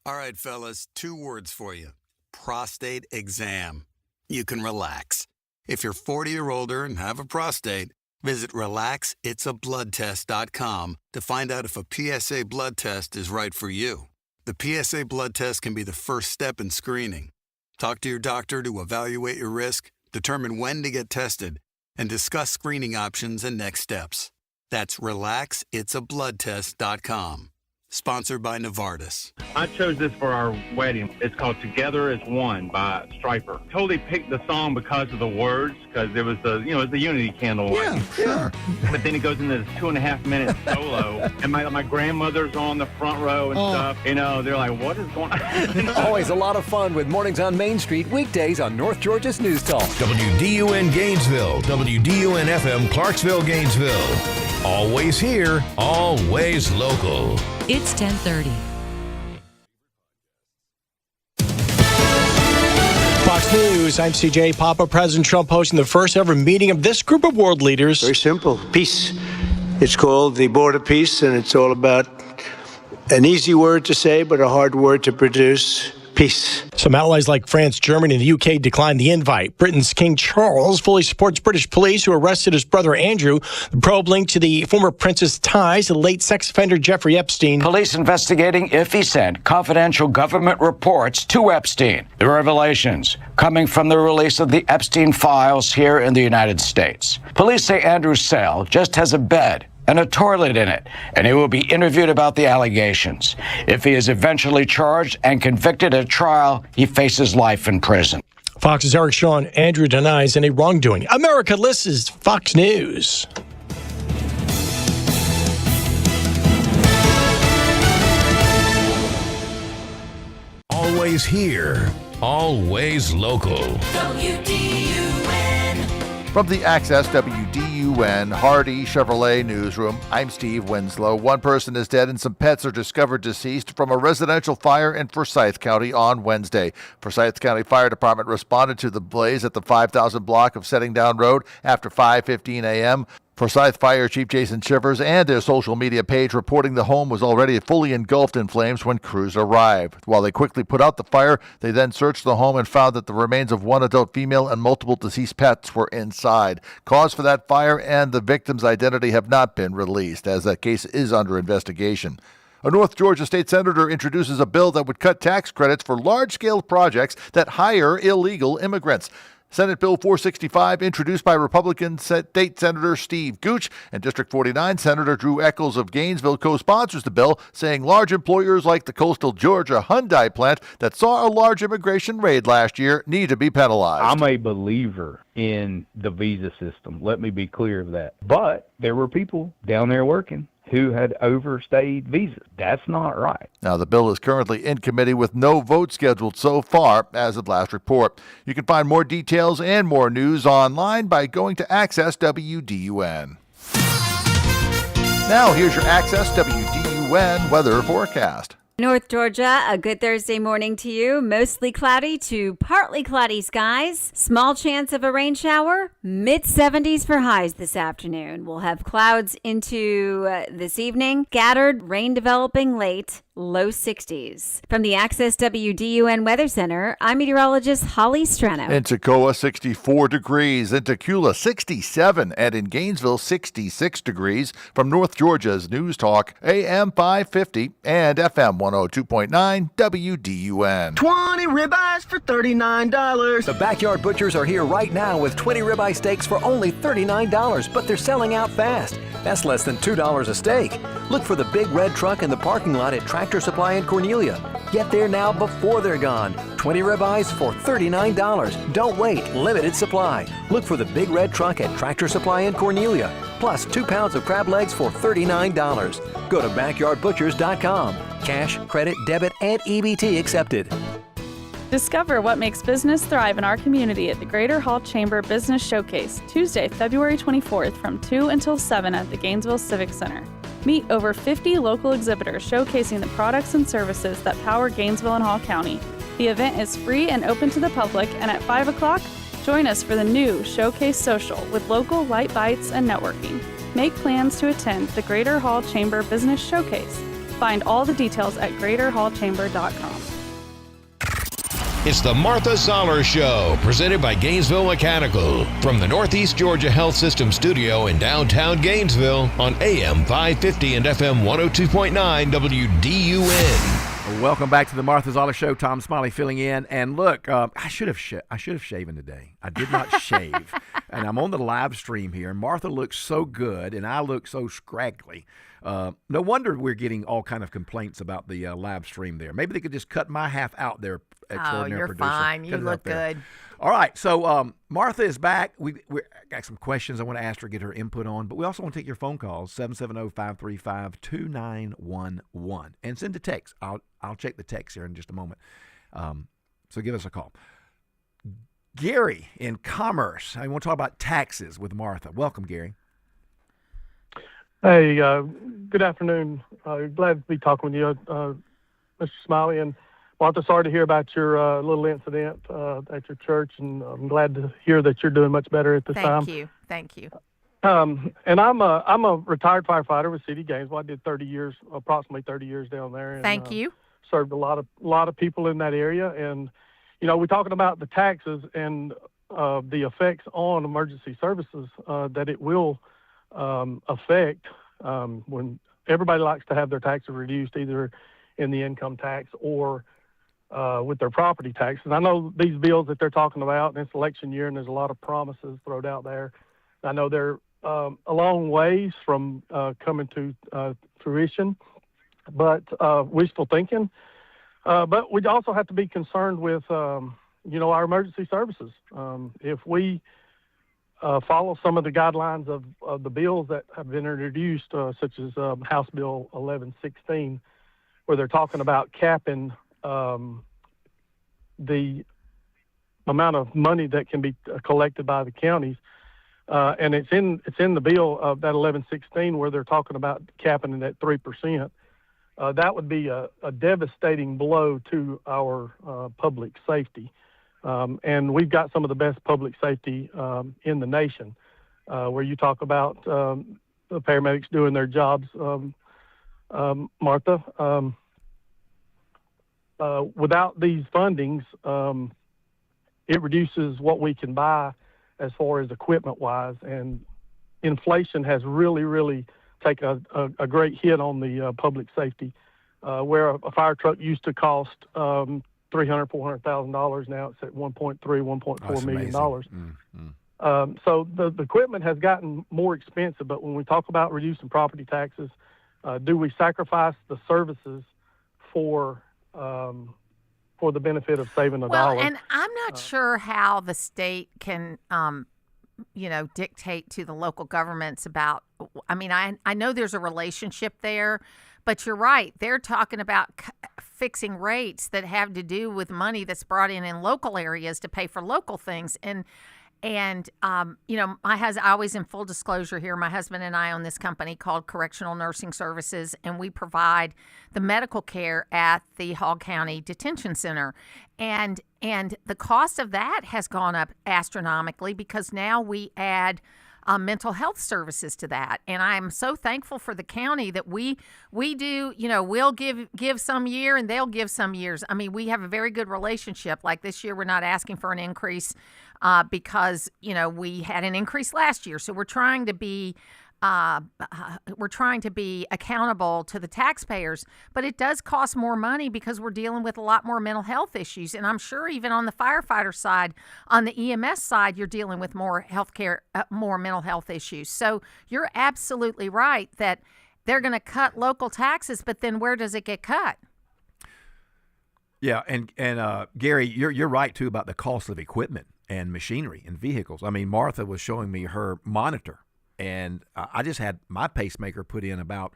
All right, fellas, 2 words for you. Prostate exam. You can relax. If you're 40 or older and have a prostate, visit RelaxIt'sABloodTest.com to find out if a PSA blood test is right for you. The PSA blood test can be the first step in screening. Talk to your doctor to evaluate your risk, determine when to get tested, and discuss screening options and next steps. That's relaxitsabloodtest.com. Sponsored by Novartis. I chose this for our wedding. It's called Together as One by Stryper. Totally picked the song because of the words, because it was the Unity candle. Yeah, sure. But then it goes into this 2.5 minute solo, and my grandmother's on the front row and stuff. They're like, "What is going on?" Always a lot of fun with Mornings on Main Street, weekdays on North Georgia's News Talk. WDUN Gainesville, WDUN FM Clarksville, Gainesville. Always here, always local. It's 10:30. Fox News, I'm CJ Papa. President Trump hosting the first ever meeting of this group of world leaders. Very simple. Peace. It's called the Border Peace, and it's all about an easy word to say, but a hard word to produce. Peace. Some allies like France, Germany, and the UK declined the invite. Britain's King Charles fully supports British police who arrested his brother Andrew. The probe linked to the former prince's ties to the late sex offender Jeffrey Epstein. Police investigating if he sent confidential government reports to Epstein. The revelations coming from the release of the Epstein files here in the United States. Police say Andrew's cell just has a bed and a toilet in it, and he will be interviewed about the allegations. If he is eventually charged and convicted at trial, he faces life in prison. Fox's Eric Shawn. Andrew denies any wrongdoing. America listens Fox News. Always here, always local. From the Access WDUN Hardy Chevrolet newsroom, I'm Steve Winslow. One person is dead and some pets are discovered deceased from a residential fire in Forsyth County on Wednesday. Forsyth County Fire Department responded to the blaze at the 5,000 block of Setting Down Road after 5:15 a.m. Forsyth Fire Chief Jason Shivers and their social media page reporting the home was already fully engulfed in flames when crews arrived. While they quickly put out the fire, they then searched the home and found that the remains of one adult female and multiple deceased pets were inside. Cause for that fire and the victim's identity have not been released, as that case is under investigation. A North Georgia state senator introduces a bill that would cut tax credits for large-scale projects that hire illegal immigrants. Senate Bill 465, introduced by Republican State Senator Steve Gooch, and District 49 Senator Drew Eccles of Gainesville co-sponsors the bill, saying large employers like the coastal Georgia Hyundai plant that saw a large immigration raid last year need to be penalized. I'm a believer in the visa system. Let me be clear of that. But there were people down there working who had overstayed visas. That's not right. Now, the bill is currently in committee with no vote scheduled so far as of last report. You can find more details and more news online by going to Access WDUN. Now, here's your Access WDUN weather forecast. North Georgia, a good Thursday morning to you. Mostly cloudy to partly cloudy skies. Small chance of a rain shower. Mid-70s for highs this afternoon. We'll have clouds into this evening. Scattered rain developing late. Low 60s. From the Access WDUN Weather Center, I'm meteorologist Holly Strano. In Toccoa, 64 degrees. In Tequila, 67. And in Gainesville, 66 degrees. From North Georgia's News Talk, AM 550 and FM 102.9 WDUN. 20 ribeyes for $39. The Backyard Butchers are here right now with 20 ribeye steaks for only $39, but they're selling out fast. That's less than $2 a steak. Look for the big red truck in the parking lot at Tractor Supply in Cornelia. Get there now before they're gone. 20 ribeyes for $39. Don't wait. Limited supply. Look for the big red truck at Tractor Supply in Cornelia. Plus 2 pounds of crab legs for $39. Go to backyardbutchers.com. Cash, credit, debit, and EBT accepted. Discover what makes business thrive in our community at the Greater Hall Chamber Business Showcase, Tuesday, February 24th from 2 until 7 at the Gainesville Civic Center. Meet over 50 local exhibitors showcasing the products and services that power Gainesville and Hall County. The event is free and open to the public, and at 5 o'clock, join us for the new Showcase Social with local light bites and networking. Make plans to attend the Greater Hall Chamber Business Showcase. Find all the details at greaterhallchamber.com. It's the Martha Zoller Show, presented by Gainesville Mechanical, from the Northeast Georgia Health System studio in downtown Gainesville on AM 550 and FM 102.9 WDUN. Welcome back to the Martha Zoller Show. Tom Smiley filling in. And look, I should have shaven today. I did not shave. And I'm on the live stream here. Martha looks so good, and I look so scraggly. No wonder we're getting all kind of complaints about the live stream there. Maybe they could just cut my half out there, extraordinary you're producer. fine. You Cut it look out there. good. All right, so Martha is back. We got some questions I want to ask her, get her input on, but we also want to take your phone calls, 770-535-2911, and send a text. I'll check the text here in just a moment. So give us a call. Gary in Commerce. I want to talk about taxes with Martha. Welcome, Gary. Hey, good afternoon. Glad to be talking with you, Mr. Smiley. And Martha, sorry to hear about your little incident at your church, and I'm glad to hear that you're doing much better at this time. Thank you. And I'm a retired firefighter with City Gainesville. I did approximately 30 years down there. And, Thank you. Served a lot of people in that area, and we're talking about the taxes and the effects on emergency services that it will affect when everybody likes to have their taxes reduced, either in the income tax or with their property tax. And I know these bills that they're talking about, and it's election year, and there's a lot of promises thrown out there. I know they're a long ways from coming to fruition, but wishful thinking. But we also have to be concerned with, our emergency services. If we follow some of the guidelines of the bills that have been introduced, such as House Bill 1116, where they're talking about capping the amount of money that can be collected by the counties, and it's in the bill of that 1116 where they're talking about capping it at 3%. That would be a devastating blow to our public safety. And we've got some of the best public safety in the nation, where you talk about the paramedics doing their jobs, Martha. Without these fundings, it reduces what we can buy as far as equipment-wise. And inflation has really, really take a great hit on the public safety, where a fire truck used to cost $300,000-$400,000. Now it's at $1.4 million. So the equipment has gotten more expensive. But when we talk about reducing property taxes, do we sacrifice the services for the benefit of saving a dollar? Well, and I'm not sure how the state can dictate to the local governments about, I know there's a relationship there, but you're right. They're talking about fixing rates that have to do with money that's brought in local areas to pay for local things. And I always, in full disclosure here, my husband and I own this company called Correctional Nursing Services, and we provide the medical care at the Hall County Detention Center. And the cost of that has gone up astronomically because now we add mental health services to that. And I'm so thankful for the county that we do, we'll give some year and they'll give some years. We have a very good relationship. Like this year, we're not asking for an increase because, we had an increase last year. So we're trying to be accountable to the taxpayers, but it does cost more money because we're dealing with a lot more mental health issues. And I'm sure even on the firefighter side, on the EMS side, you're dealing with more healthcare, more mental health issues. So you're absolutely right that they're going to cut local taxes, but then where does it get cut? Yeah, and Gary, you're right too about the cost of equipment and machinery and vehicles. Martha was showing me her monitor. And I just had my pacemaker put in about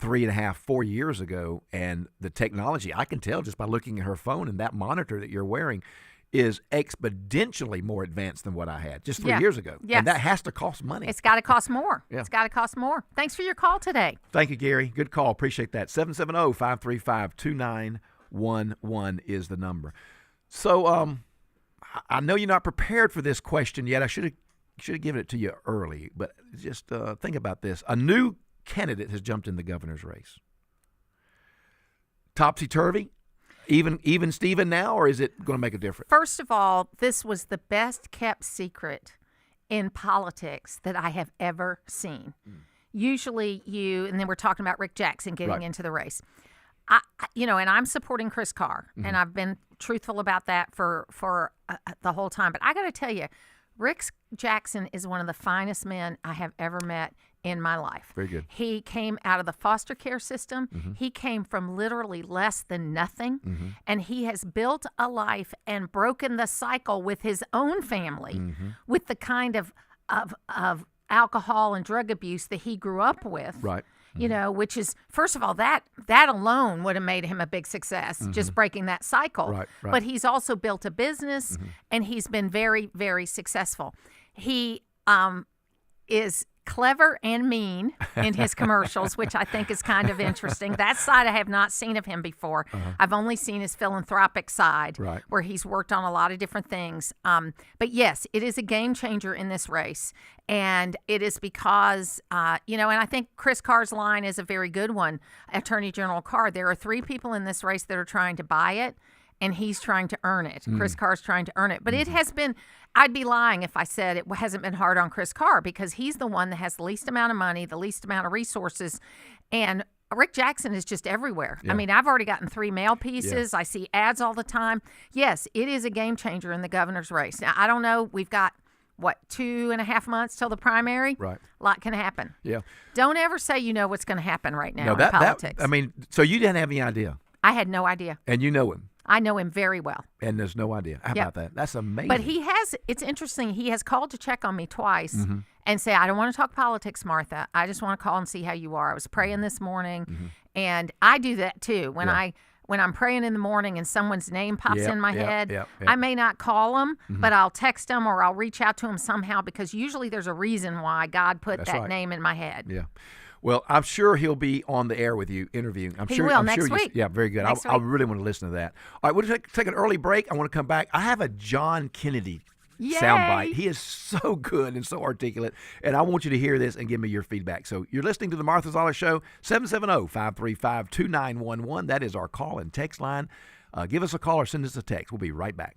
3.5-4 years ago. And the technology, I can tell just by looking at her phone, and that monitor that you're wearing is exponentially more advanced than what I had just 3 years ago. Yes. And that has to cost money. It's got to cost more. Yeah. It's got to cost more. Thanks for your call today. Thank you, Gary. Good call. Appreciate that. 770-535-2911 is the number. So I know you're not prepared for this question yet. I should have given it to you early, but just think about this. A new candidate has jumped in the governor's race. Topsy-turvy? Even Steven now, or is it going to make a difference? First of all, this was the best kept secret in politics that I have ever seen. Usually and then we're talking about Rick Jackson getting into the race. and I'm supporting Chris Carr, and I've been truthful about that for the whole time. But I got to tell you, Rick Jackson is one of the finest men I have ever met in my life. Very good. He came out of the foster care system. He came from literally less than nothing, and he has built a life and broken the cycle with his own family with the kind of alcohol and drug abuse that he grew up with. Right. Which is, first of all, that alone would have made him a big success, just breaking that cycle. Right. But he's also built a business, and he's been very, very successful. He is clever and mean in his commercials, which I think is kind of interesting. That side I have not seen of him before. I've only seen his philanthropic side, where he's worked on a lot of different things. But yes, it is a game changer in this race. And it is because, and I think Chris Carr's line is a very good one, Attorney General Carr. There are 3 people in this race that are trying to buy it, and he's trying to earn it. Chris Carr's trying to earn it. But it has been, I'd be lying if I said it hasn't been hard on Chris Carr, because he's the one that has the least amount of money, the least amount of resources. And Rick Jackson is just everywhere. Yeah. I mean, I've already gotten 3 mail pieces. I see ads all the time. Yes, it is a game changer in the governor's race. Now, I don't know. We've got, 2.5 months till the primary? Right. A lot can happen. Yeah. Don't ever say you know what's going to happen right now in politics. So you didn't have any idea. I had no idea. And you know him. I know him very well. And there's no idea. How about that? That's amazing. But it's interesting, he has called to check on me twice and say, I don't want to talk politics, Martha. I just want to call and see how you are. I was praying this morning, and I do that too. When I'm praying in the morning and someone's name pops in my head, I may not call them, but I'll text them or I'll reach out to them somehow, because usually there's a reason why God put that name in my head. Yeah. Well, I'm sure he'll be on the air with you interviewing. He will next week. Yeah, very good. I really want to listen to that. All right, we'll take an early break. I want to come back. I have a John Kennedy soundbite. He is so good and so articulate, and I want you to hear this and give me your feedback. So you're listening to the Martha Zoller Show, 770-535-2911. That is our call and text line. Give us a call or send us a text. We'll be right back.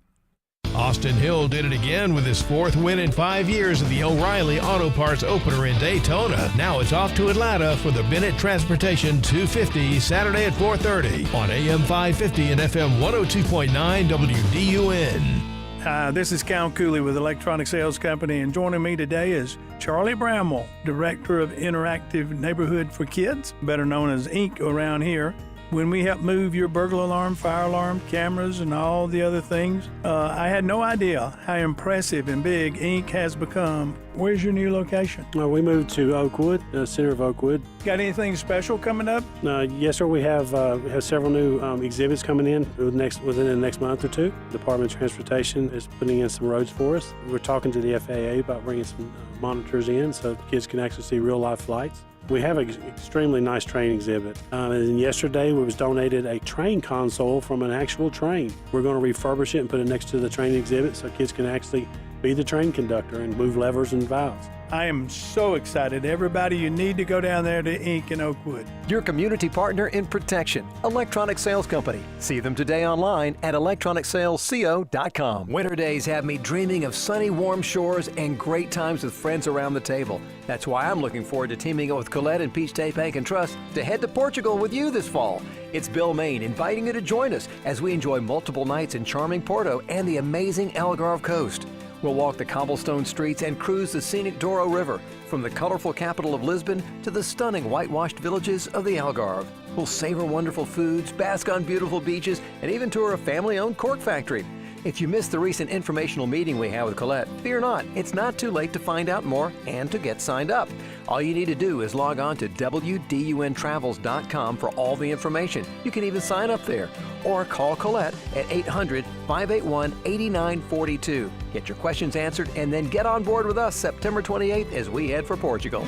Austin Hill did it again with his 4th win in 5 years at the O'Reilly Auto Parts opener in Daytona. Now it's off to Atlanta for the Bennett Transportation 250 Saturday at 4:30 on AM 550 and FM 102.9 WDUN. Hi, this is Cal Cooley with Electronic Sales Company, and joining me today is Charlie Bramwell, Director of Interactive Neighborhood for Kids, better known as Inc. around here. When we help move your burglar alarm, fire alarm, cameras, and all the other things, I had no idea how impressive and big Inc. has become. Where's your new location? We moved to Oakwood, the center of Oakwood. Got anything special coming up? Yes, sir. We have several new exhibits coming in within the next month or two. The Department of Transportation is putting in some roads for us. We're talking to the FAA about bringing some monitors in so kids can actually see real-life flights. We have an extremely nice train exhibit. And yesterday, we was donated a train console from an actual train. We're going to refurbish it and put it next to the train exhibit so kids can actually be the train conductor and move levers and valves. I am so excited. Everybody, you need to go down there to Inc. in Oakwood. Your community partner in protection, Electronic Sales Company. See them today online at electronicsalesco.com. Winter days have me dreaming of sunny, warm shores and great times with friends around the table. That's why I'm looking forward to teaming up with Colette and Peach State Bank and Trust to head to Portugal with you this fall. It's Bill Main inviting you to join us as we enjoy multiple nights in charming Porto and the amazing Algarve coast. We'll walk the cobblestone streets and cruise the scenic Douro River, from the colorful capital of Lisbon to the stunning whitewashed villages of the Algarve. We'll savor wonderful foods, bask on beautiful beaches, and even tour a family-owned cork factory. If you missed the recent informational meeting we had with Colette, fear not, it's not too late to find out more and to get signed up. All you need to do is log on to WDUNtravels.com for all the information. You can even sign up there. Or call Colette at 800-581-8942. Get your questions answered and then get on board with us September 28th as we head for Portugal.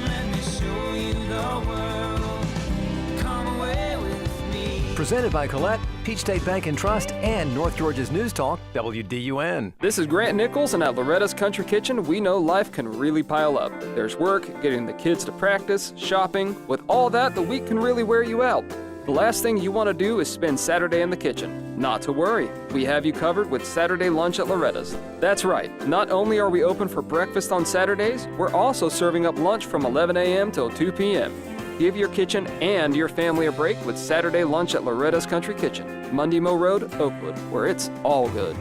Presented by Colette, Peach State Bank and Trust, and North Georgia's News Talk, WDUN. This is Grant Nichols, and at Loretta's Country Kitchen, we know life can really pile up. There's work, getting the kids to practice, shopping. With all that, the week can really wear you out. The last thing you want to do is spend Saturday in the kitchen. Not to worry, we have you covered with Saturday lunch at Loretta's. That's right, not only are we open for breakfast on Saturdays, we're also serving up lunch from 11 a.m. till 2 p.m. Give your kitchen and your family a break with Saturday lunch at Loretta's Country Kitchen, Mundy Mill Road, Oakwood, where it's all good.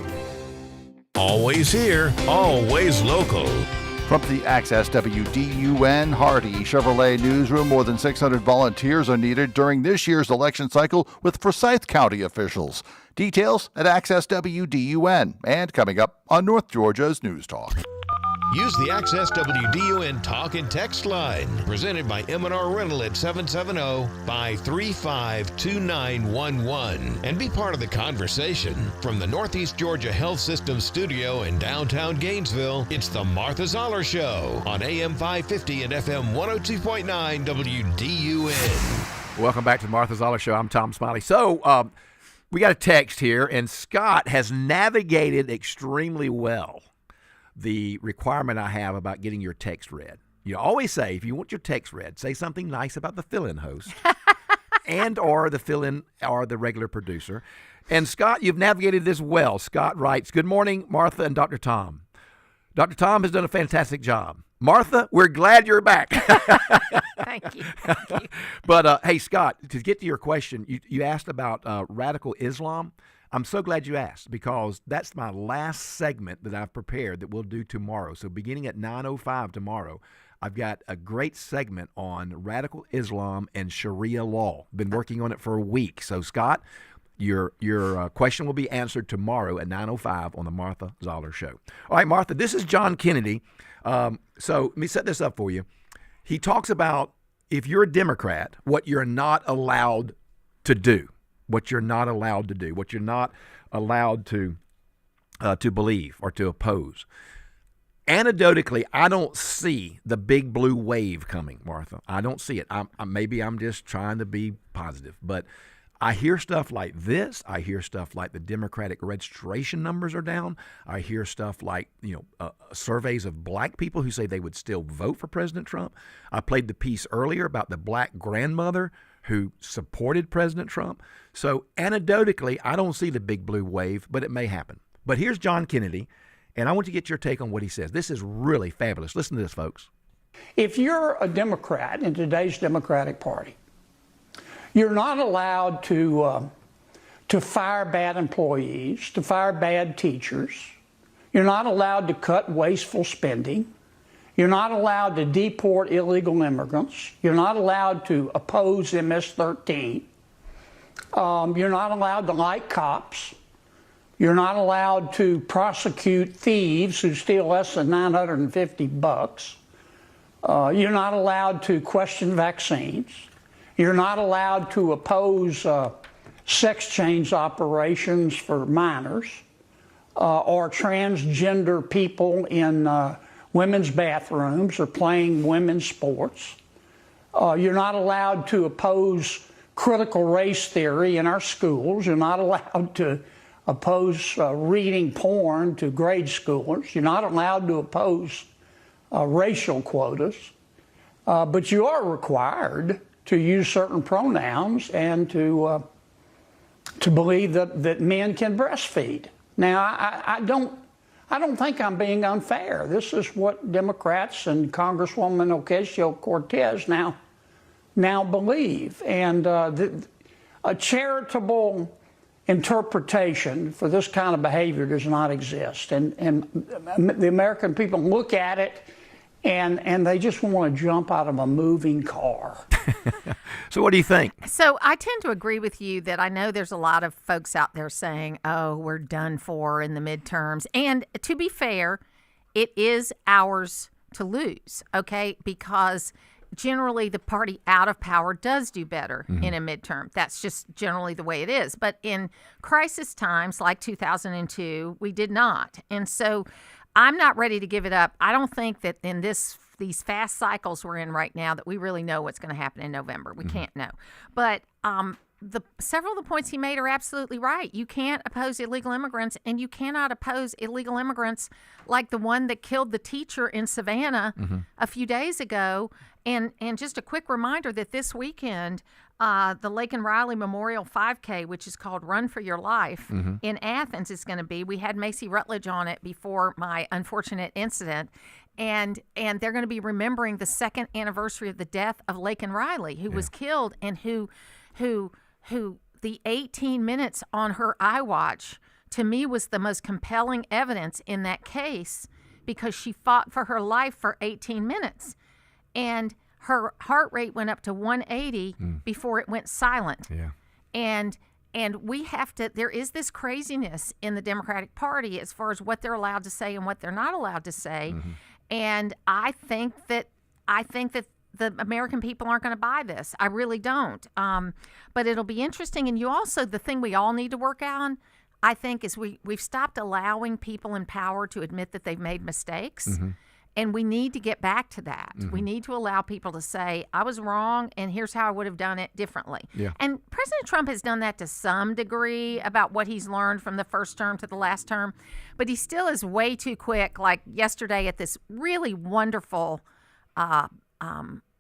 Always here, always local. From the Access WDUN Hardy Chevrolet newsroom, more than 600 volunteers are needed during this year's election cycle with Forsyth County officials. Details at Access WDUN and coming up on North Georgia's News Talk. Use the Access WDUN Talk and Text line, presented by M&R Rental at 770-535-2911, and be part of the conversation. From the Northeast Georgia Health System studio in downtown Gainesville, it's the Martha Zoller Show on AM 550 and FM 102.9 WDUN. Welcome back to the Martha Zoller Show. I'm Tom Smiley. So, we got a text here, and Scott has navigated extremely well the requirement I have about getting your text read. You always say, if you want your text read, say something nice about the fill-in host and or the fill-in or the regular producer. And Scott, you've navigated this well. Scott writes, good morning, Martha and Dr. Tom. Dr. Tom has done a fantastic job. Martha, we're glad you're back. Thank you. Thank you. But, hey, Scott, to get to your question, you asked about radical Islam. I'm so glad you asked, because that's my last segment that I've prepared that we'll do tomorrow. So beginning at 9:05 tomorrow, I've got a great segment on radical Islam and Sharia law. Been working on it for a week. So, Scott, your question will be answered tomorrow at 9:05 on the Martha Zoller Show. All right, Martha, this is John Kennedy. So let me set this up for you. He talks about, if you're a Democrat, what you're not allowed to do. What you're not allowed to do, what you're not allowed to believe or to oppose. Anecdotally, I don't see the big blue wave coming, Martha. I don't see it. Maybe I'm just trying to be positive, but I hear stuff like this. I hear stuff like the Democratic registration numbers are down. I hear stuff like, surveys of black people who say they would still vote for President Trump. I played the piece earlier about the black grandmother who supported President Trump. So anecdotally, I don't see the big blue wave, but it may happen. But here's John Kennedy, and I want to get your take on what he says. This is really fabulous. Listen to this, folks. If you're a Democrat in today's Democratic Party, you're not allowed to fire bad employees, to fire bad teachers. You're not allowed to cut wasteful spending. You're not allowed to deport illegal immigrants. You're not allowed to oppose MS-13. You're not allowed to like cops. You're not allowed to prosecute thieves who steal less than $950. You're not allowed to question vaccines. You're not allowed to oppose sex change operations for minors or transgender people in women's bathrooms or playing women's sports. You're not allowed to oppose critical race theory in our schools. You're not allowed to oppose reading porn to grade schoolers. You're not allowed to oppose racial quotas. But you are required to use certain pronouns and to believe that men can breastfeed. Now, I don't think I'm being unfair. This is what Democrats and Congresswoman Ocasio-Cortez now believe. And a charitable interpretation for this kind of behavior does not exist. And the American people look at it and they just want to jump out of a moving car. So what do you think? So I tend to agree with you that I know there's a lot of folks out there saying, oh, we're done for in the midterms. And to be fair, it is ours to lose, okay? Because generally the party out of power does do better in a midterm. That's just generally the way it is. But in crisis times like 2002, we did not. And so I'm not ready to give it up. I don't think that in these fast cycles we're in right now that we really know what's going to happen in November. We can't know. But several of the points he made are absolutely right. You can't oppose illegal immigrants, and you cannot oppose illegal immigrants like the one that killed the teacher in Savannah a few days ago. And just a quick reminder that this weekend, the Lake and Riley Memorial 5K, which is called Run for Your Life in Athens, is going to be. We had Macy Rutledge on it before my unfortunate incident. and they're going to be remembering the second anniversary of the death of Laken Riley, who was killed, and who the 18 minutes on her iWatch to me was the most compelling evidence in that case, because she fought for her life for 18 minutes, and her heart rate went up to 180 before it went silent. Yeah. And we have to, there is this craziness in the Democratic Party as far as what they're allowed to say and what they're not allowed to say. And I think that the American people aren't going to buy this. I really don't. But it'll be interesting. And you also, the thing we all need to work on, I think, is we've stopped allowing people in power to admit that they've made mistakes. And we need to get back to that. We need to allow people to say, I was wrong, and here's how I would have done it differently. Yeah. And President Trump has done that to some degree about what he's learned from the first term to the last term. But he still is way too quick. Like yesterday at this really wonderful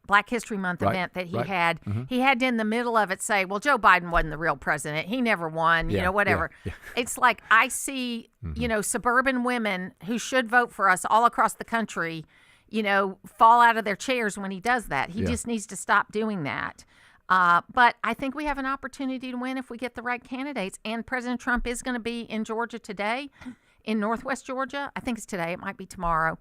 Black History Month event that he had, he had to, in the middle of it, say, well, Joe Biden wasn't the real president. He never won, you know, whatever. It's like I see, you know, suburban women who should vote for us all across the country, you know, fall out of their chairs when he does that. He just needs to stop doing that. But I think we have an opportunity to win if we get the right candidates. And President Trump is going to be in Georgia today, in Northwest Georgia. I think it's today. It might be tomorrow.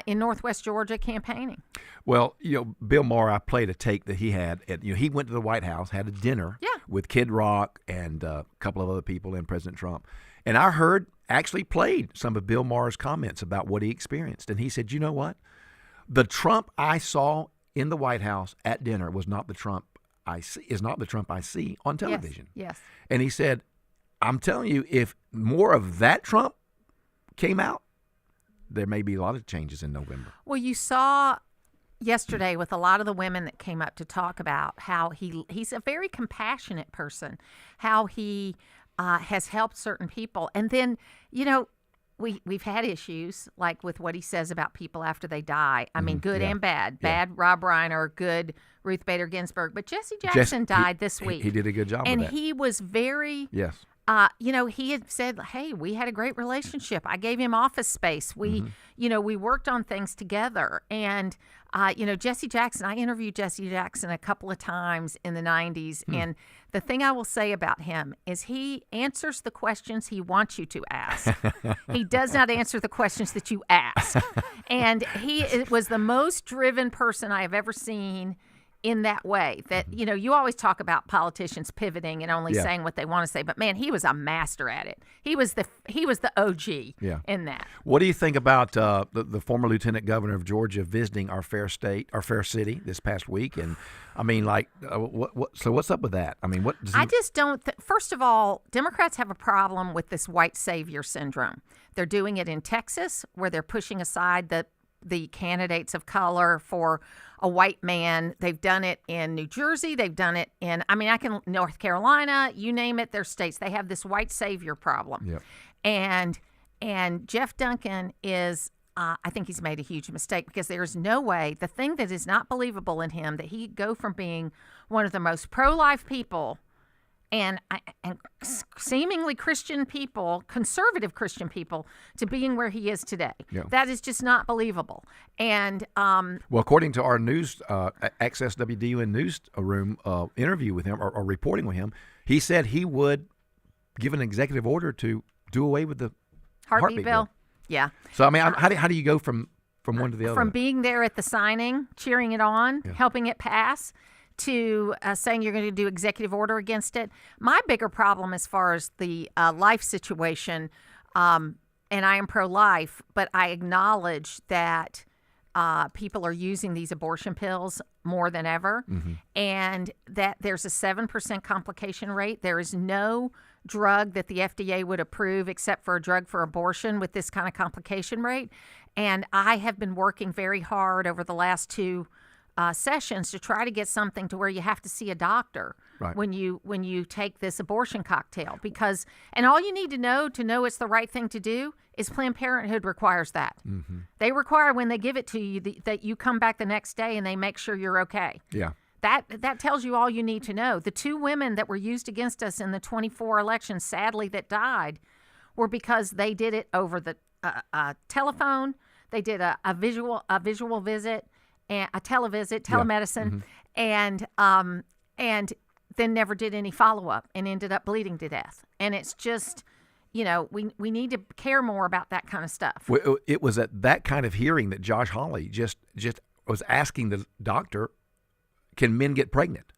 In Northwest Georgia campaigning. Well, you know, Bill Maher, I played a tape that he had. He went to the White House, had a dinner with Kid Rock and a couple of other people and President Trump. And I actually played some of Bill Maher's comments about what he experienced. And he said, you know what? The Trump I saw in the White House at dinner was not the Trump I see on television. Yes. And he said, I'm telling you, if more of that Trump came out, there may be a lot of changes in November. Well, you saw yesterday with a lot of the women that came up to talk about how he's a very compassionate person, how he has helped certain people. And then, you know, we've had issues like with what he says about people after they die. I mean, good and bad. Bad Rob Reiner, good Ruth Bader Ginsburg. But Jesse Jackson died this week. He did a good job and with that. he was very... Yes. You know, he had said, hey, we had a great relationship. I gave him office space. We, you know, we worked on things together. And, you know, Jesse Jackson, I interviewed Jesse Jackson a couple of times in the 90s. And the thing I will say about him is he answers the questions he wants you to ask. He does not answer the questions that you ask. And he was the most driven person I have ever seen in that way. That, you know, you always talk about politicians pivoting and only saying what they want to say, but man, he was a master at it. He was the OG in that. What do you think about the former lieutenant governor of Georgia visiting our fair city this past week? And I mean, like, so what's up with that? I mean, what? I just don't. First of all, Democrats have a problem with this white savior syndrome. They're doing it in Texas, where they're pushing aside the candidates of color for a white man. They've done it in New Jersey. They've done it in, North Carolina, you name it, their states. They have this white savior problem. And Jeff Duncan is, I think he's made a huge mistake, because there is no way, the thing that is not believable in him, that he go from being one of the most pro-life people and seemingly Christian people, conservative Christian people, to being where he is today. That is just not believable. And well, according to our news, Access WDUN newsroom interview with him or reporting with him, he said he would give an executive order to do away with the heartbeat bill. Yeah. So I mean, how do you go from one to the other? From being there at the signing, cheering it on, helping it pass, to saying you're going to do executive order against it. My bigger problem as far as the life situation, and I am pro-life, but I acknowledge that people are using these abortion pills more than ever, and that there's a 7% complication rate. There is no drug that the FDA would approve except for a drug for abortion with this kind of complication rate. And I have been working very hard over the last two sessions to try to get something to where you have to see a doctor when you take this abortion cocktail, because all you need to know it's the right thing to do is Planned Parenthood requires that. They require when they give it to you that you come back the next day and they make sure you're okay. That tells you all you need to know. The two women that were used against us in the 24 election, sadly, that died, were because they did it over the telephone. They did a visual visit and a telemedicine, and then never did any follow up and ended up bleeding to death. And it's just, we need to care more about that kind of stuff. Well, it was at that kind of hearing that Josh Hawley just was asking the doctor, can men get pregnant?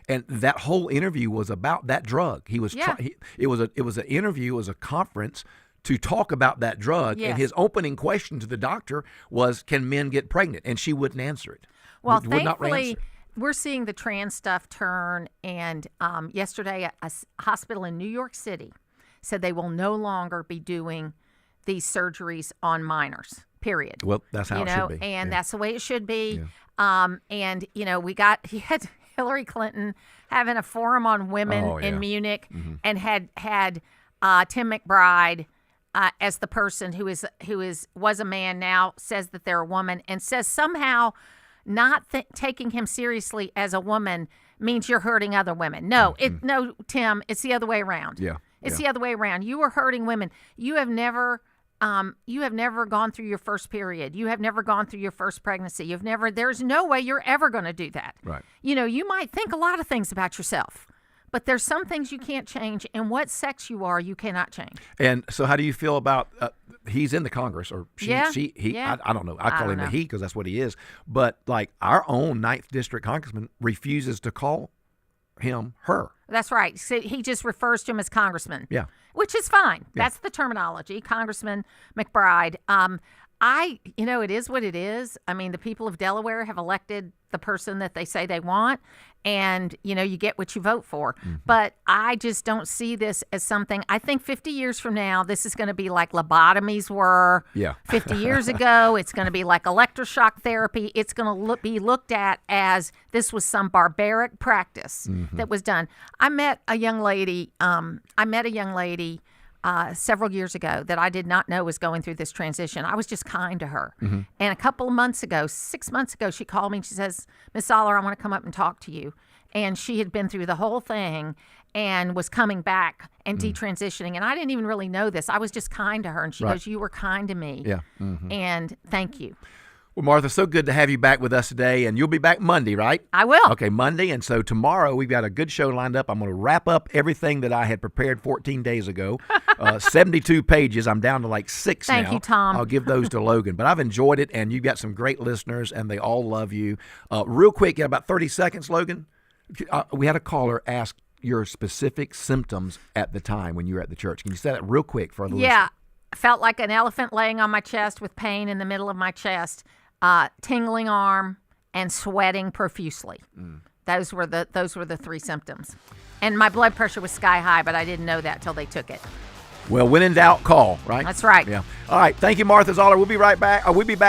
And that whole interview was about that drug. He was it was an interview, it was a conference to talk about that drug. Yes. And his opening question to the doctor was, can men get pregnant? And she wouldn't answer it. Well, thankfully, we're seeing the trans stuff turn. And yesterday, a hospital in New York City said they will no longer be doing these surgeries on minors, period. Well, that's how it should be. And that's the way it should be. Yeah. And, he had Hillary Clinton having a forum on women in Munich, and had Tim McBride as the person who was a man, now says that they're a woman, and says somehow not taking him seriously as a woman means you're hurting other women. No, no, Tim, it's the other way around. Yeah. It's the other way around. You are hurting women. You have never gone through your first period. You have never gone through your first pregnancy. There's no way you're ever going to do that. Right. You might think a lot of things about yourself, but there's some things you can't change, and what sex you are, you cannot change. And so how do you feel about, he's in the Congress, or he, I don't know. I call him a he because that's what he is. But like our own 9th District Congressman refuses to call him her. That's right. So he just refers to him as Congressman. Yeah. Which is fine. Yeah. That's the terminology, Congressman McBride. It is what it is. I mean, the people of Delaware have elected the person that they say they want, and, you get what you vote for. Mm-hmm. But I just don't see this as something. I think 50 years from now, this is going to be like lobotomies were 50 years ago. It's going to be like electroshock therapy. It's going to be looked at as this was some barbaric practice that was done. I met a young lady. Several years ago that I did not know was going through this transition. I was just kind to her. Mm-hmm. And a couple of months ago, 6 months ago, she called me and she says, Miss Zoller, I want to come up and talk to you. And she had been through the whole thing and was coming back and detransitioning. And I didn't even really know this. I was just kind to her. And she goes, you were kind to me. Yeah. And thank you. Well, Martha, so good to have you back with us today, and you'll be back Monday, right? I will. Okay, Monday, and so tomorrow we've got a good show lined up. I'm going to wrap up everything that I had prepared 14 days ago, 72 pages. I'm down to like 6 now. Thank you, Tom. I'll give those to Logan, but I've enjoyed it, and you've got some great listeners, and they all love you. Real quick, about 30 seconds, Logan. We had a caller ask your specific symptoms at the time when you were at the church. Can you say that real quick for the listeners? Yeah, I felt like an elephant laying on my chest with pain in the middle of my chest. Tingling arm, and sweating profusely. Those were the 3 symptoms. And my blood pressure was sky high, but I didn't know that till they took it. Well, when in doubt, call, right? That's right. Yeah. All right. Thank you, Martha Zoller. We'll be right back. We'll be back.